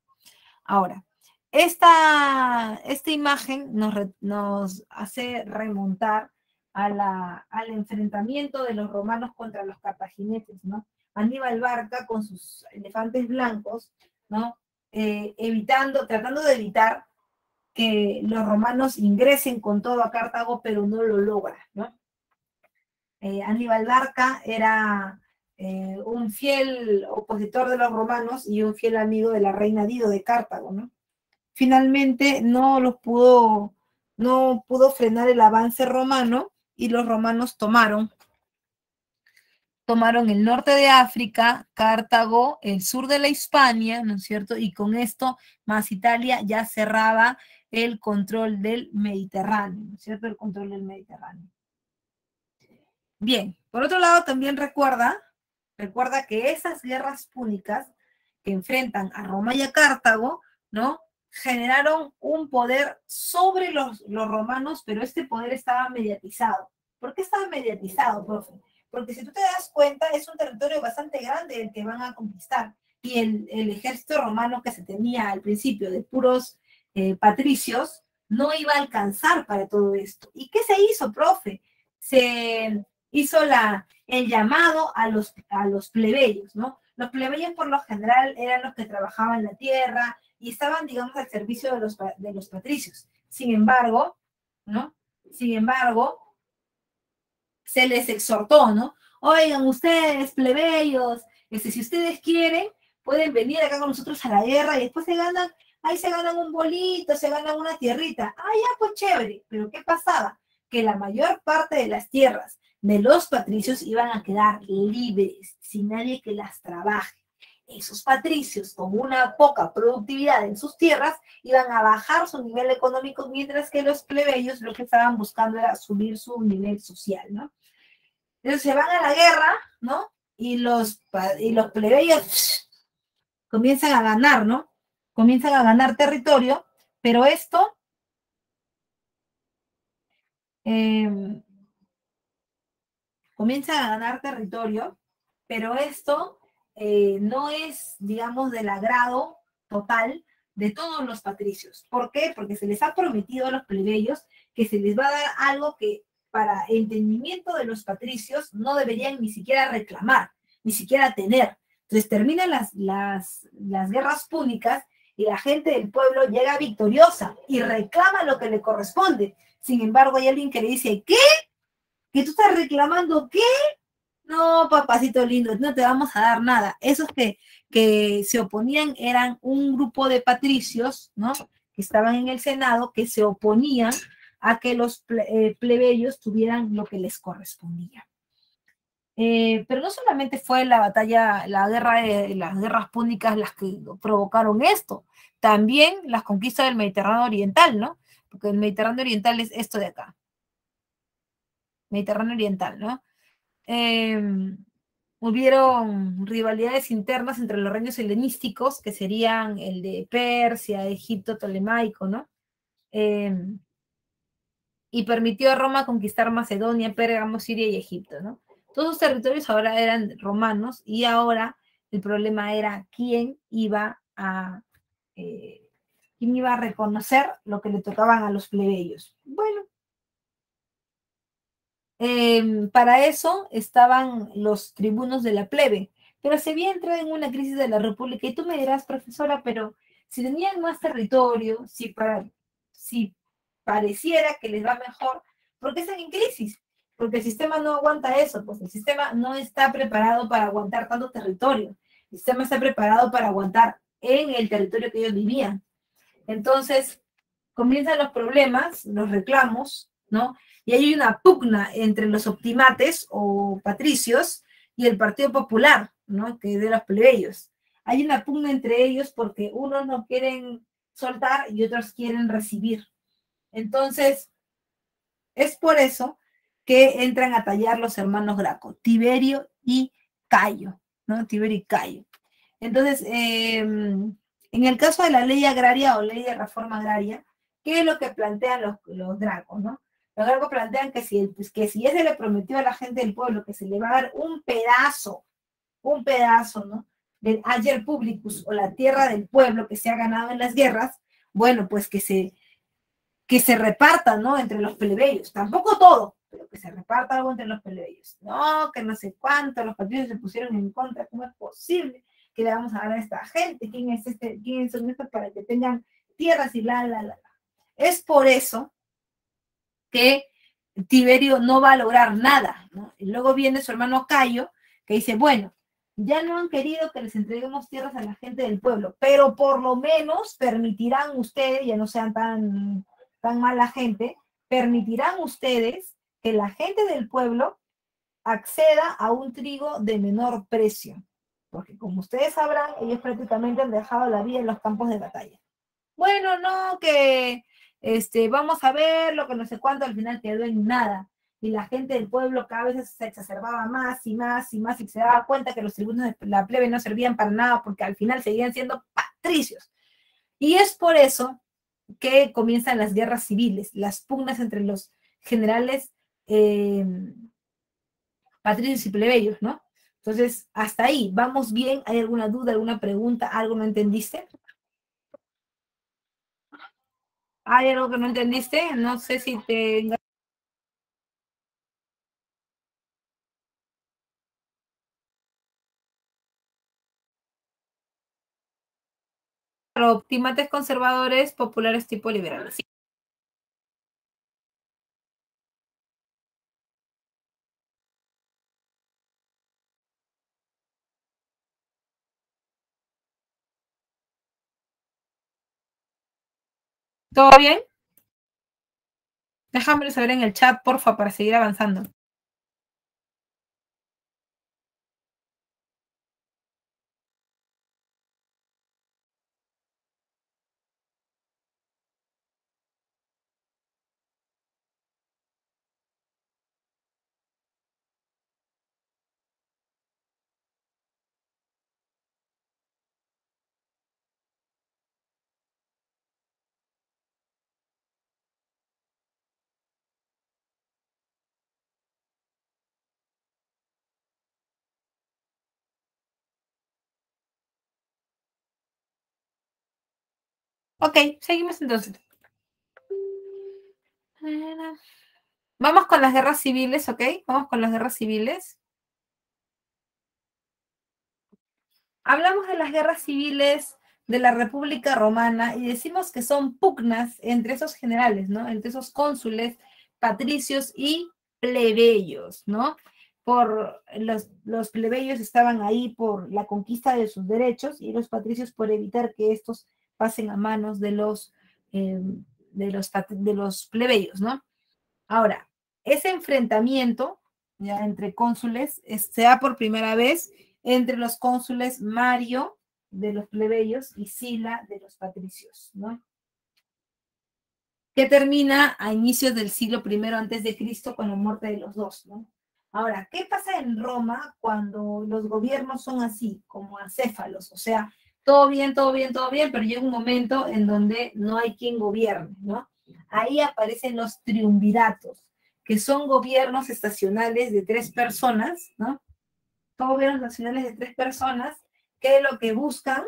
Ahora, esta imagen nos hace remontar al enfrentamiento de los romanos contra los cartagineses, ¿no? Aníbal Barca con sus elefantes blancos, ¿no? Tratando de evitar que los romanos ingresen con todo a Cartago, pero no lo logra, ¿no? Aníbal Barca era un fiel opositor de los romanos y un fiel amigo de la reina Dido de Cartago, ¿no? Finalmente no pudo frenar el avance romano y los romanos tomaron el norte de África, Cartago, el sur de la Hispania, ¿no es cierto? Y con esto, más Italia ya cerraba el control del Mediterráneo, ¿no es cierto? El control del Mediterráneo. Bien, por otro lado también recuerda que esas guerras púnicas que enfrentan a Roma y a Cartago, ¿no? Generaron un poder sobre los romanos, pero este poder estaba mediatizado. ¿Por qué estaba mediatizado, profe? Porque si tú te das cuenta, es un territorio bastante grande el que van a conquistar. Y el ejército romano que se tenía al principio de puros patricios, no iba a alcanzar para todo esto. ¿Y qué se hizo, profe? Se hizo el llamado a los plebeyos, ¿no? Los plebeyos por lo general eran los que trabajaban la tierra y estaban, digamos, al servicio de los patricios. Sin embargo, ¿no? Se les exhortó, ¿no? Oigan, ustedes, plebeyos, si ustedes quieren, pueden venir acá con nosotros a la guerra y después se ganan un bolito, se ganan una tierrita. Ah, ya, pues chévere. Pero ¿qué pasaba? Que la mayor parte de las tierras de los patricios iban a quedar libres, sin nadie que las trabaje. Esos patricios, con una poca productividad en sus tierras, iban a bajar su nivel económico, mientras que los plebeyos lo que estaban buscando era subir su nivel social, ¿no? Entonces se van a la guerra, ¿no? Y los plebeyos comienzan a ganar, ¿no? Comienzan a ganar territorio, pero esto eh, comienzan a ganar territorio, pero esto no es, digamos, del agrado total de todos los patricios. ¿Por qué? Porque se les ha prometido a los plebeyos que se les va a dar algo que para entendimiento de los patricios no deberían ni siquiera reclamar, ni siquiera tener. Entonces terminan las guerras púnicas y la gente del pueblo llega victoriosa y reclama lo que le corresponde. Sin embargo, hay alguien que le dice, ¿qué? ¿Que tú estás reclamando qué? No, papacito lindo, no te vamos a dar nada. Esos que se oponían eran un grupo de patricios, ¿no? Que estaban en el Senado, que se oponían a que los plebeyos tuvieran lo que les correspondía. Pero no solamente fue la batalla, las guerras púnicas las que provocaron esto, también las conquistas del Mediterráneo Oriental, ¿no? Porque el Mediterráneo Oriental es esto de acá, Mediterráneo Oriental, ¿no? Eh, hubieron rivalidades internas entre los reinos helenísticos, que serían el de Persia, Egipto, Ptolemaico, ¿no? Eh, y permitió a Roma conquistar Macedonia, Pérgamo, Siria y Egipto, ¿no? Todos los territorios ahora eran romanos y ahora el problema era quién iba a reconocer lo que le tocaban a los plebeyos. Bueno, para eso estaban los tribunos de la plebe, pero se había entrado en una crisis de la República y tú me dirás, profesora, pero si tenían más territorio, si pareciera que les va mejor, ¿por qué están en crisis? Porque el sistema no aguanta eso, pues el sistema no está preparado para aguantar tanto territorio, el sistema está preparado para aguantar en el territorio que ellos vivían. Entonces, comienzan los problemas, los reclamos, ¿no? Y hay una pugna entre los optimates o patricios y el Partido Popular, ¿no? Que es de los plebeyos. Hay una pugna entre ellos porque unos no quieren soltar y otros quieren recibir. Entonces, es por eso que entran a tallar los hermanos Graco, Tiberio y Cayo, ¿no? Tiberio y Cayo. Entonces, en el caso de la ley agraria o ley de reforma agraria, ¿qué es lo que plantean los Dracos, no? Los Dracos plantean que si ese le prometió a la gente del pueblo que se le va a dar un pedazo, ¿no? Del ager publicus o la tierra del pueblo que se ha ganado en las guerras, bueno, pues que se reparta, ¿no? Entre los plebeyos. Tampoco todo, pero que se reparta algo entre los plebeyos. No, que no sé cuánto, los partidos se pusieron en contra, ¿cómo es posible que le vamos a dar a esta gente? ¿Quiénes son estos para que tengan tierras y la? Es por eso que Tiberio no va a lograr nada, ¿no? Y luego viene su hermano Cayo, que dice, bueno, ya no han querido que les entreguemos tierras a la gente del pueblo, pero por lo menos permitirán ustedes, ya no sean tan mala gente, permitirán ustedes que la gente del pueblo acceda a un trigo de menor precio, porque como ustedes sabrán, ellos prácticamente han dejado la vida en los campos de batalla. Bueno, no, que vamos a ver lo que no sé cuánto, al final quedó en nada. Y la gente del pueblo cada vez se exacerbaba más y más y más y se daba cuenta que los tribunos de la plebe no servían para nada porque al final seguían siendo patricios. Y es por eso que comienzan las guerras civiles, las pugnas entre los generales eh, patricios y plebeyos, ¿no? Entonces, hasta ahí, ¿vamos bien? ¿Hay alguna duda, alguna pregunta, algo no entendiste? ¿Hay algo que no entendiste? No sé si te... Optimates conservadores, populares tipo liberales. ¿Sí? ¿Todo bien? Déjame saber en el chat, porfa, para seguir avanzando. Ok, seguimos entonces. Vamos con las guerras civiles, ¿ok? Vamos con las guerras civiles. Hablamos de las guerras civiles de la República Romana y decimos que son pugnas entre esos generales, ¿no? Entre esos cónsules, patricios y plebeyos, ¿no? Por los plebeyos estaban ahí por la conquista de sus derechos y los patricios por evitar que estos pasen a manos de los plebeyos, ¿no? Ahora, ese enfrentamiento ya entre cónsules se da por primera vez entre los cónsules Mario de los plebeyos y Sila de los patricios, ¿no? Que termina a inicios del siglo I antes de Cristo con la muerte de los dos, ¿no? Ahora, ¿qué pasa en Roma cuando los gobiernos son así, como acéfalos? O sea, todo bien, todo bien, todo bien, pero llega un momento en donde no hay quien gobierne, ¿no? Ahí aparecen los triunviratos, que son gobiernos estacionales de 3 personas, ¿no? Son gobiernos nacionales de 3 personas que lo que buscan,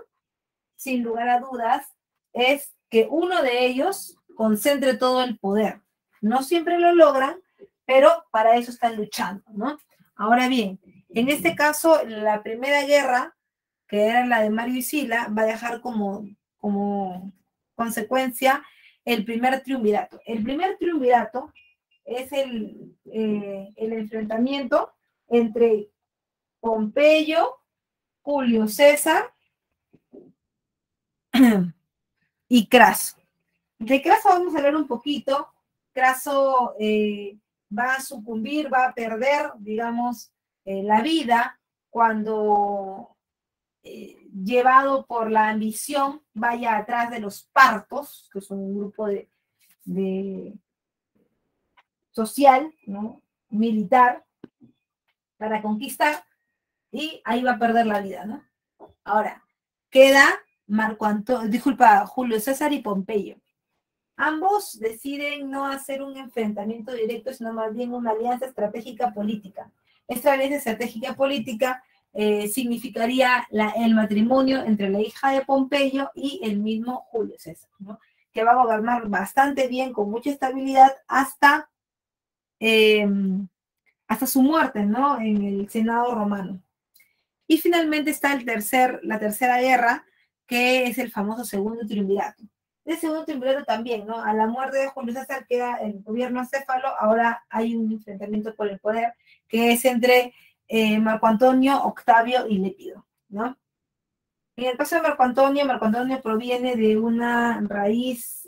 sin lugar a dudas, es que uno de ellos concentre todo el poder. No siempre lo logran, pero para eso están luchando, ¿no? Ahora bien, en este caso, la primera guerra, que era la de Mario y Sila, va a dejar como consecuencia el primer triunvirato. El primer triunvirato es el enfrentamiento entre Pompeyo, Julio César y Craso. De Craso vamos a hablar un poquito. Craso va a sucumbir, va a perder, digamos, la vida cuando, llevado por la ambición, vaya atrás de los partos, que son un grupo de social, ¿no? Militar, para conquistar, y ahí va a perder la vida, ¿no? Ahora, queda Julio César y Pompeyo. Ambos deciden no hacer un enfrentamiento directo, sino más bien una alianza estratégica política. Esta alianza estratégica política significaría el matrimonio entre la hija de Pompeyo y el mismo Julio César, ¿no? Que va a gobernar bastante bien, con mucha estabilidad, eh, hasta su muerte, ¿no? En el Senado romano. Y finalmente está la tercera guerra, que es el famoso segundo triunvirato. El segundo triunvirato también, ¿no? A la muerte de Julio César queda el gobierno acéfalo, ahora hay un enfrentamiento por el poder, que es entre Marco Antonio, Octavio y Lépido, ¿no? En el caso de Marco Antonio proviene de una raíz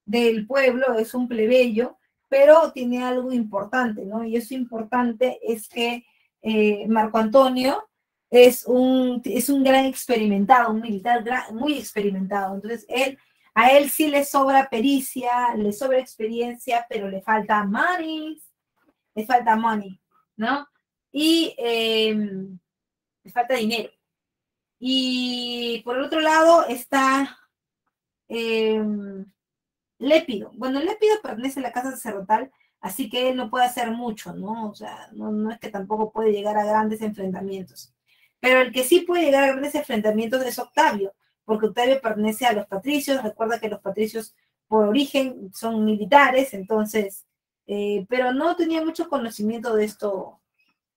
del pueblo, es un plebeyo, pero tiene algo importante, ¿no? Y eso importante es que Marco Antonio es un gran experimentado, un militar muy experimentado. Entonces, a él sí le sobra pericia, le sobra experiencia, pero le falta money, ¿no? Y le falta dinero. Y por el otro lado está Lépido. Bueno, Lépido pertenece a la casa sacerdotal, así que él no puede hacer mucho, ¿no? O sea, no es que tampoco puede llegar a grandes enfrentamientos. Pero el que sí puede llegar a grandes enfrentamientos es Octavio, porque Octavio pertenece a los patricios. Recuerda que los patricios por origen son militares, entonces, pero no tenía mucho conocimiento de esto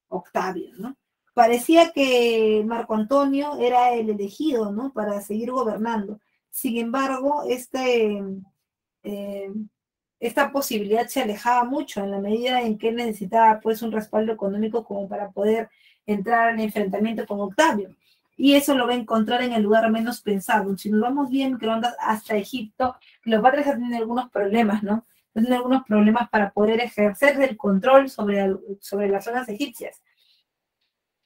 Octavio, ¿no? Parecía que Marco Antonio era el elegido, ¿no? Para seguir gobernando. Sin embargo, eh, esta posibilidad se alejaba mucho en la medida en que necesitaba pues un respaldo económico como para poder entrar en enfrentamiento con Octavio. Y eso lo va a encontrar en el lugar menos pensado. Si nos vamos bien, que onda hasta Egipto, Cleopatra tiene algunos problemas, ¿no? Tiene algunos problemas para poder ejercer el control sobre las zonas egipcias.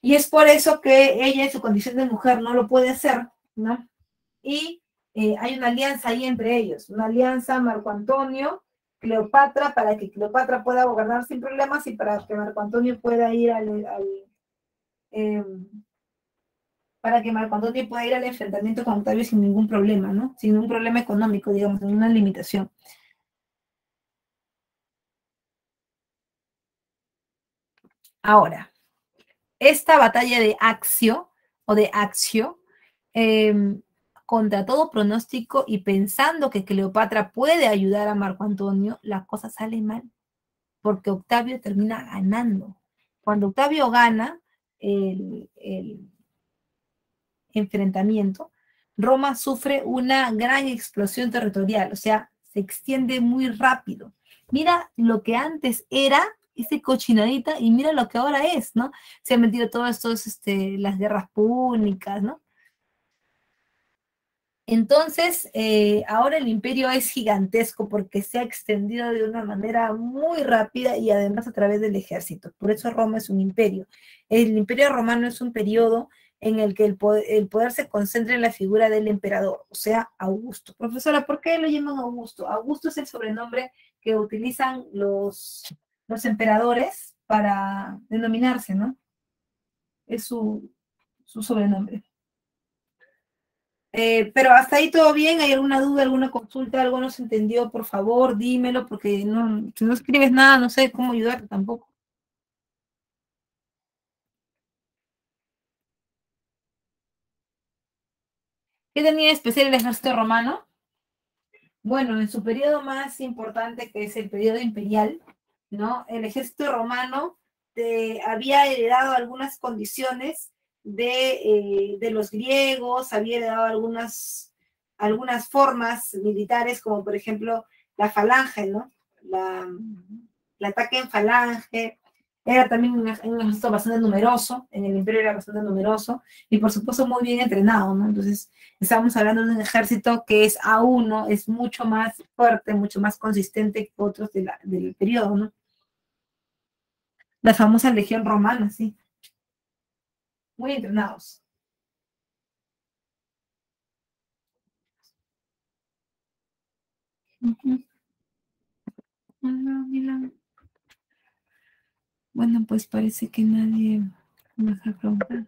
Y es por eso que ella en su condición de mujer no lo puede hacer, ¿no? Y hay una alianza ahí entre ellos, una alianza Marco Antonio, Cleopatra, para que Cleopatra pueda gobernar sin problemas y para que Marco Antonio pueda ir eh, para que Marco Antonio pueda ir al enfrentamiento con Octavio sin ningún problema, ¿no? Sin ningún problema económico, digamos, sin una limitación. Ahora, esta batalla de Accio, o de Accio, eh, contra todo pronóstico y pensando que Cleopatra puede ayudar a Marco Antonio, la cosa sale mal, porque Octavio termina ganando. Cuando Octavio gana el enfrentamiento, Roma sufre una gran explosión territorial, o sea, se extiende muy rápido. Mira lo que antes era ese cochinadita y mira lo que ahora es, ¿no? Se han metido todo esto, las guerras púnicas, ¿no? Entonces, ahora el imperio es gigantesco porque se ha extendido de una manera muy rápida y además a través del ejército. Por eso Roma es un imperio. El imperio romano es un periodo en el que el poder se concentra en la figura del emperador, o sea, Augusto. Profesora, ¿por qué lo llaman Augusto? Augusto es el sobrenombre que utilizan los emperadores para denominarse, ¿no? Es su sobrenombre. Pero hasta ahí todo bien. ¿Hay alguna duda, alguna consulta, algo no se entendió? Por favor, dímelo, porque no, si no escribes nada, no sé cómo ayudarte tampoco. ¿Qué tenía de especial el ejército romano? Bueno, en su periodo más importante, que es el periodo imperial, ¿no? El ejército romano había heredado algunas condiciones de los griegos, había heredado algunas formas militares, como por ejemplo la falange, ¿no? El ataque en falange, era también un ejército bastante numeroso, en el imperio era bastante numeroso, y por supuesto muy bien entrenado, ¿no? Entonces, estamos hablando de un ejército que es A1, es mucho más fuerte, mucho más consistente que otros del periodo, ¿no? La famosa legión romana, sí. Muy entrenados. Bueno, pues parece que nadie nos ha preguntado.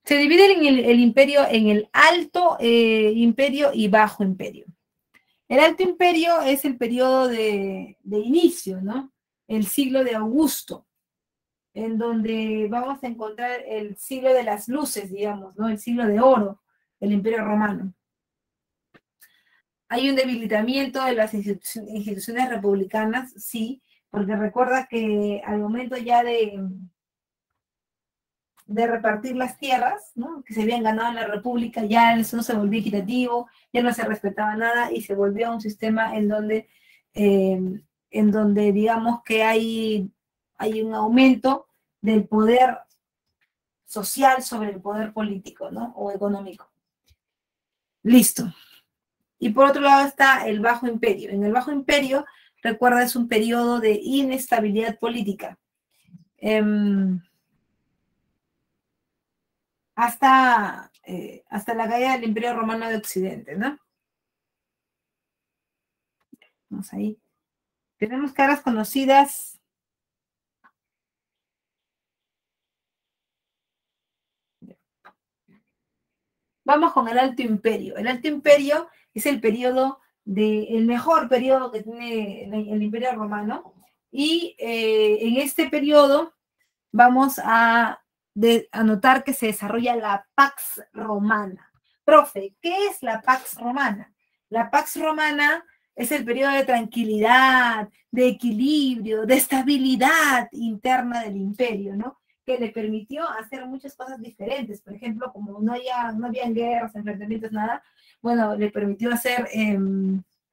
Se divide el imperio en el alto imperio y bajo imperio. El Alto Imperio es el periodo de inicio, ¿no? El siglo de Augusto, en donde vamos a encontrar el siglo de las luces, digamos, ¿no? El siglo de oro del Imperio Romano. Hay un debilitamiento de las instituciones republicanas, sí, porque recuerda que al momento ya de repartir las tierras, ¿no? Que se habían ganado en la República, ya eso no se volvió equitativo, ya no se respetaba nada y se volvió a un sistema eh, en donde digamos que hay un aumento del poder social sobre el poder político, ¿no? O económico. Listo. Y por otro lado está el Bajo Imperio. En el Bajo Imperio, recuerda, es un periodo de inestabilidad política. Hasta la caída del Imperio Romano de Occidente, ¿no? Vamos ahí. Tenemos caras conocidas. Vamos con el Alto Imperio. El Alto Imperio es el mejor periodo que tiene el Imperio Romano. Y en este periodo vamos a notar que se desarrolla la Pax Romana. Profe, ¿qué es la Pax Romana? La Pax Romana es el periodo de tranquilidad, de equilibrio, de estabilidad interna del imperio, ¿no? Que le permitió hacer muchas cosas diferentes. Por ejemplo, como no habían guerras, enfrentamientos, nada, bueno, le permitió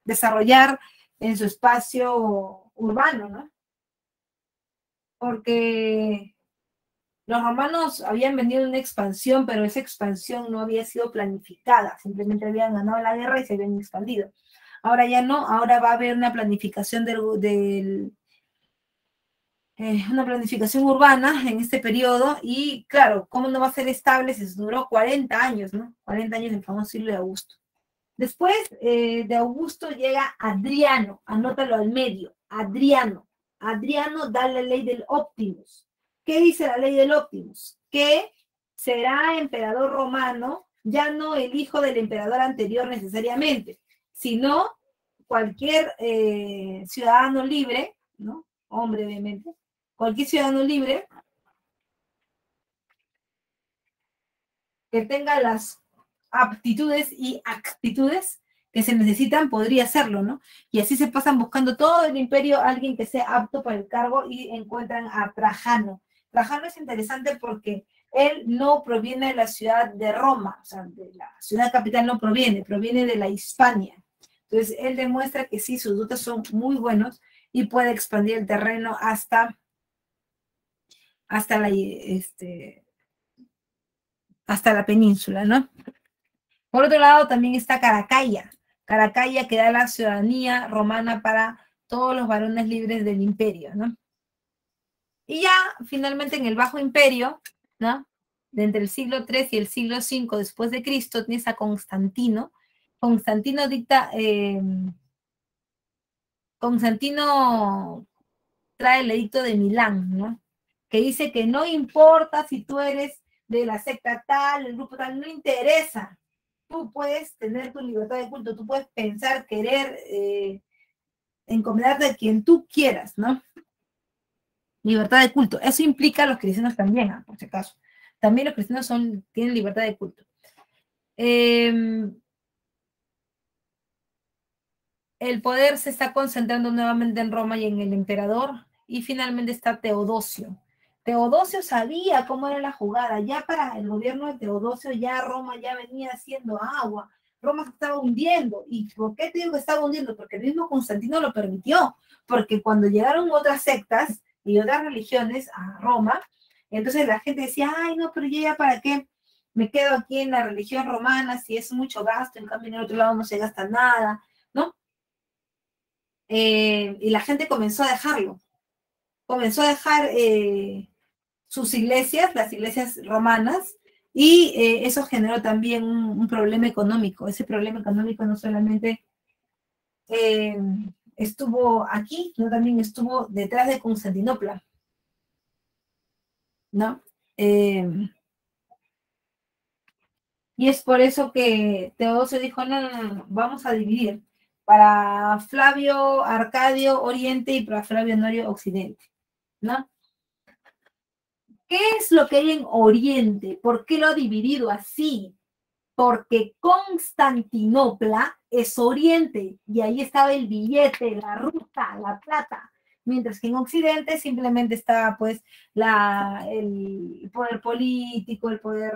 desarrollar en su espacio urbano, ¿no? Porque los romanos habían venido una expansión, pero esa expansión no había sido planificada, simplemente habían ganado la guerra y se habían expandido. Ahora ya no, ahora va a haber una planificación una planificación urbana en este periodo y claro, ¿cómo no va a ser estable si duró 40 años, ¿no? 40 años el famoso siglo de Augusto. Después de Augusto llega Adriano, anótalo al medio, Adriano. Adriano da la ley del Optimus. ¿Qué dice la ley del Optimus? Que será emperador romano, ya no el hijo del emperador anterior necesariamente, sino cualquier ciudadano libre, ¿no? Hombre, obviamente, cualquier ciudadano libre que tenga las aptitudes y actitudes que se necesitan, podría hacerlo, ¿no? Y así se pasan buscando todo el imperio alguien que sea apto para el cargo y encuentran a Trajano. Trajano es interesante porque él no proviene de la ciudad de Roma, o sea, de la ciudad capital no proviene, proviene de la Hispania. Entonces, él demuestra que sí, sus dotes son muy buenos y puede expandir el terreno hasta la península, ¿no? Por otro lado, también está Caracalla. Caracalla que da la ciudadanía romana para todos los varones libres del imperio, ¿no? Y ya, finalmente, en el Bajo Imperio, ¿no? De entre el siglo III y el siglo V después de Cristo, tienes a Constantino. Constantino dicta, Constantino trae el edicto de Milán, ¿no? Que dice que no importa si tú eres de la secta tal, el grupo tal, no interesa. Tú puedes tener tu libertad de culto, tú puedes pensar, querer, encomendarte a quien tú quieras, ¿no? Libertad de culto. Eso implica a los cristianos también, ¿eh? Por si acaso. También los cristianos tienen libertad de culto. El poder se está concentrando nuevamente en Roma y en el emperador. Y finalmente está Teodosio. Teodosio sabía cómo era la jugada. Ya para el gobierno de Teodosio, ya Roma ya venía haciendo agua. Roma se estaba hundiendo. ¿Y por qué te digo que estaba hundiendo? Porque el mismo Constantino lo permitió. Porque cuando llegaron otras sectas y otras religiones a Roma, entonces la gente decía, ay, no, pero yo ya para qué me quedo aquí en la religión romana si es mucho gasto, en cambio en el otro lado no se gasta nada, ¿no? Y la gente comenzó a dejarlo. Comenzó a dejar sus iglesias, las iglesias romanas, y eso generó también un problema económico. Ese problema económico no solamente eh, estuvo aquí, sino también estuvo detrás de Constantinopla, ¿no? Y es por eso que Teodosio dijo, no, no, no, no, vamos a dividir para Flavio Arcadio Oriente y para Flavio Honorio Occidente, ¿no? ¿Qué es lo que hay en Oriente? ¿Por qué lo ha dividido así? Porque Constantinopla es Oriente y ahí estaba el billete, la ruta, la plata. Mientras que en Occidente simplemente estaba pues el poder político, el poder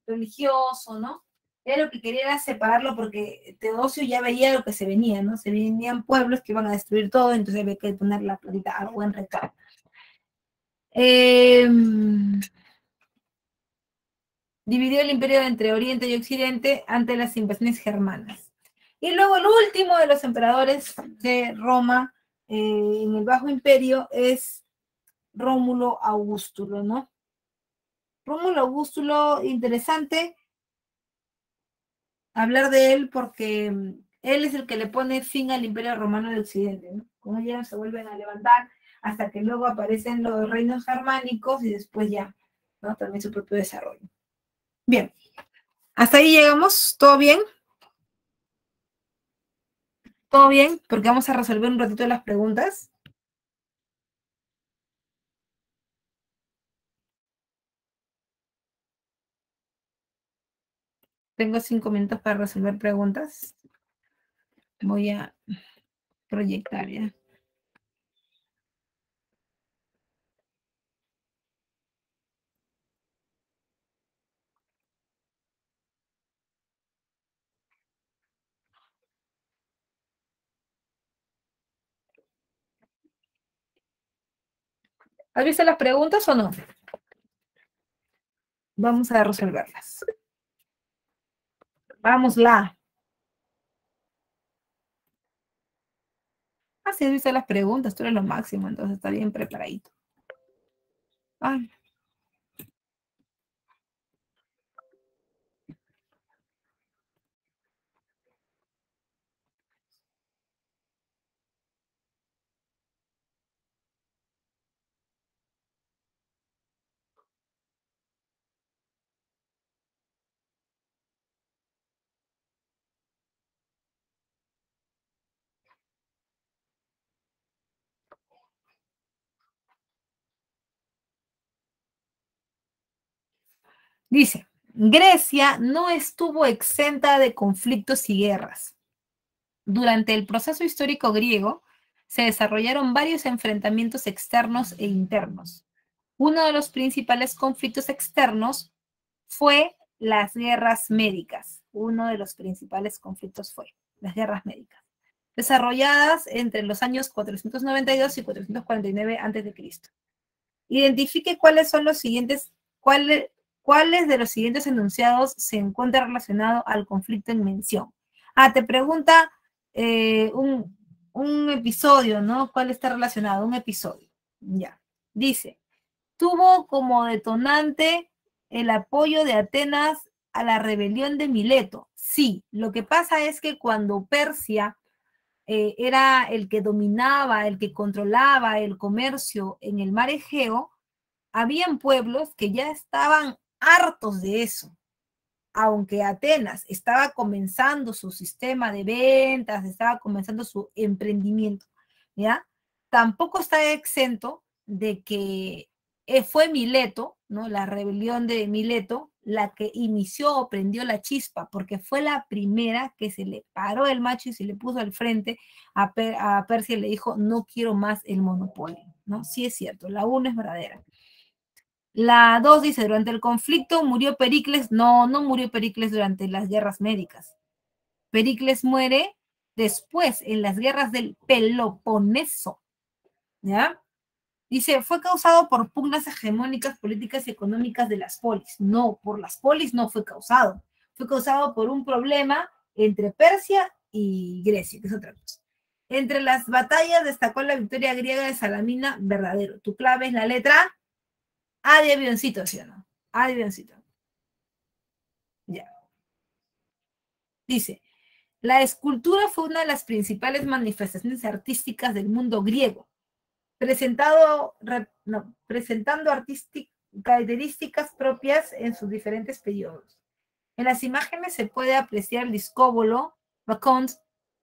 religioso, ¿no? Él lo que quería era separarlo porque Teodosio ya veía lo que se venía, ¿no? Se venían pueblos que iban a destruir todo, entonces había que poner la platita a buen recado. Dividió el imperio entre Oriente y Occidente ante las invasiones germanas. Y luego el último de los emperadores de Roma en el Bajo Imperio es Rómulo Augustulo, ¿no? Rómulo Augustulo, interesante hablar de él porque él es el que le pone fin al Imperio Romano de Occidente, ¿no? Como ya se vuelven a levantar hasta que luego aparecen los reinos germánicos y después ya, ¿no? También su propio desarrollo. Bien, hasta ahí llegamos, ¿todo bien? ¿Todo bien? Porque vamos a resolver un ratito las preguntas. Tengo 5 minutos para resolver preguntas. Voy a proyectar ya. ¿Has visto las preguntas o no? Vamos a resolverlas. Vámosla. Ah, sí, has visto las preguntas, tú eres lo máximo, entonces está bien preparadito. Ay. Dice, Grecia no estuvo exenta de conflictos y guerras. Durante el proceso histórico griego se desarrollaron varios enfrentamientos externos e internos. Uno de los principales conflictos externos fue las guerras médicas. Uno de los principales conflictos fue las guerras médicas, desarrolladas entre los años 492 y 449 a.C. Identifique cuáles son los siguientes, cuáles de los siguientes enunciados se encuentra relacionado al conflicto en mención. Te pregunta un episodio, ¿no? ¿Cuál está relacionado? Un episodio. Ya. Dice, tuvo como detonante el apoyo de Atenas a la rebelión de Mileto. Sí, lo que pasa es que cuando Persia era el que dominaba, el que controlaba el comercio en el mar Egeo, habían pueblos que ya estaban hartos de eso. Aunque Atenas estaba comenzando su sistema de ventas, estaba comenzando su emprendimiento, ¿ya? Tampoco está exento de que fue Mileto, ¿no? La rebelión de Mileto, la que inició o prendió la chispa, porque fue la primera que se le paró el macho y se le puso al frente a Persia y le dijo, no quiero más el monopolio, ¿no? Sí es cierto, la una es verdadera. La 2 dice, durante el conflicto murió Pericles. No, no murió Pericles durante las guerras médicas. Pericles muere después, en las guerras del Peloponeso. ¿Ya? Dice, fue causado por pugnas hegemónicas políticas y económicas de las polis. No, por las polis no fue causado. Fue causado por un problema entre Persia y Grecia, que es otra cosa. Entre las batallas destacó la victoria griega de Salamina, verdadero. Tu clave es la letra A de avioncito, ¿sí o no? A de avioncito. Ya. Dice, la escultura fue una de las principales manifestaciones artísticas del mundo griego, presentando características propias en sus diferentes periodos. En las imágenes se puede apreciar el Discóbolo, Bacont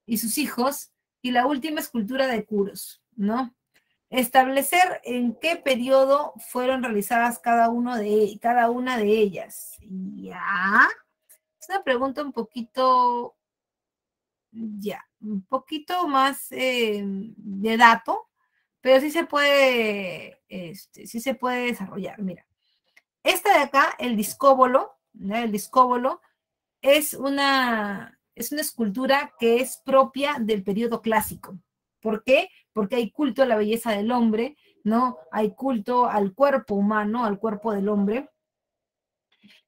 y sus hijos, y la última escultura de Curos, ¿no? Establecer en qué periodo fueron realizadas cada una de ellas. Ya. Es una pregunta un poquito, un poquito más de dato, pero sí se puede desarrollar. Mira, esta de acá, el discóbolo, ¿no? El discóbolo es una escultura que es propia del periodo clásico. ¿Por qué? Porque hay culto a la belleza del hombre, ¿no? Hay culto al cuerpo humano, al cuerpo del hombre.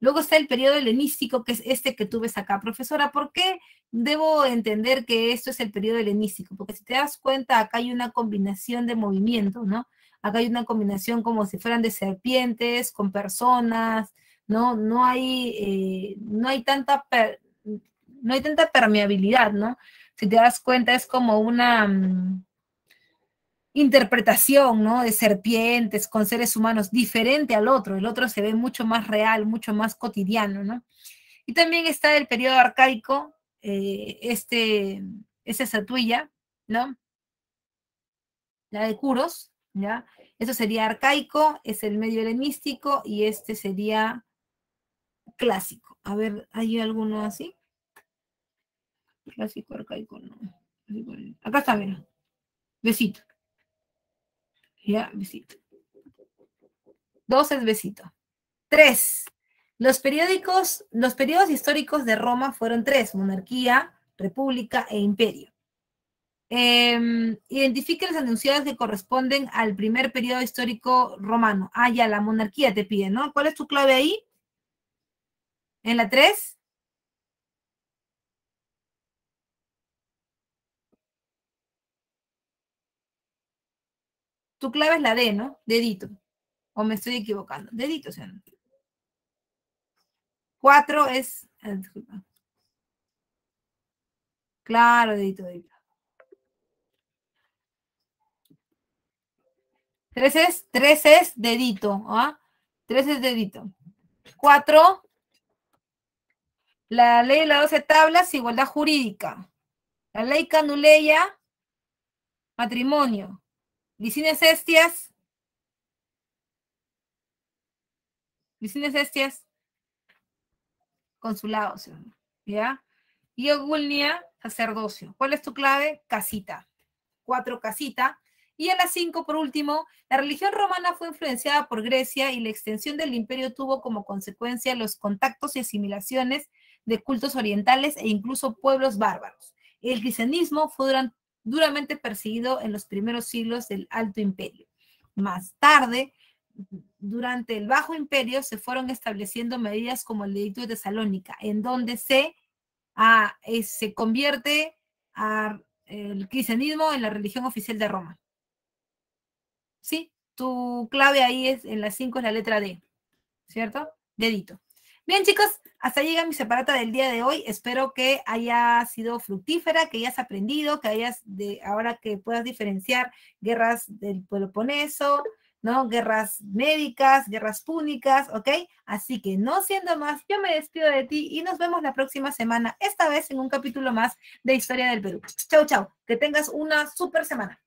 Luego está el periodo helenístico, que es este que tú ves acá. Profesora, ¿por qué debo entender que esto es el periodo helenístico? Porque si te das cuenta, acá hay una combinación de movimientos, ¿no? Acá hay una combinación como si fueran de serpientes con personas, ¿no? No hay tanta permeabilidad, ¿no? Si te das cuenta, es como una interpretación, ¿no? De serpientes con seres humanos diferente al otro. El otro se ve mucho más real, mucho más cotidiano, ¿no? Y también está el periodo arcaico, esa estatuilla, ¿no? La de Curos, ¿ya? Eso sería arcaico, es el medio helenístico y este sería clásico. A ver, ¿hay alguno así? Clásico, arcaico, no. Acá está, mira. Besito. Ya, besito. 2 es besito. 3. Los periodos históricos de Roma fueron 3: monarquía, república e imperio. Identifique las enunciadas que corresponden al primer periodo histórico romano. Ya, la monarquía te pide, ¿no? ¿Cuál es tu clave ahí? ¿En la 3? Tu clave es la D, ¿no? Dedito. ¿O me estoy equivocando? Dedito, o sea. 4 es... disculpa. Claro, dedito, dedito. 3 es dedito, ¿ah? 3 es dedito. 4, la ley de las 12 tablas, igualdad jurídica. La ley Canuleya, matrimonio. Licines estias. Licines estias. consulado, ¿ya? Y Ogulnia, sacerdocio. ¿Cuál es tu clave? Casita. 4, casita. Y en las 5, por último, la religión romana fue influenciada por Grecia y la extensión del imperio tuvo como consecuencia los contactos y asimilaciones de cultos orientales e incluso pueblos bárbaros. El cristianismo fue duramente perseguido en los primeros siglos del Alto Imperio. Más tarde, durante el Bajo Imperio, se fueron estableciendo medidas como el Edicto de Tesalónica, en donde se convierte el cristianismo en la religión oficial de Roma. ¿Sí? Tu clave ahí es, en las 5 es la letra D, ¿cierto? Dedito. Bien, chicos, hasta llega mi separata del día de hoy. Espero que haya sido fructífera, que hayas aprendido, ahora que puedas diferenciar guerras del Peloponeso, ¿no? Guerras médicas, guerras púnicas, ¿ok? Así que no siendo más, yo me despido de ti y nos vemos la próxima semana, esta vez en un capítulo más de Historia del Perú. Chau, chau. Que tengas una súper semana.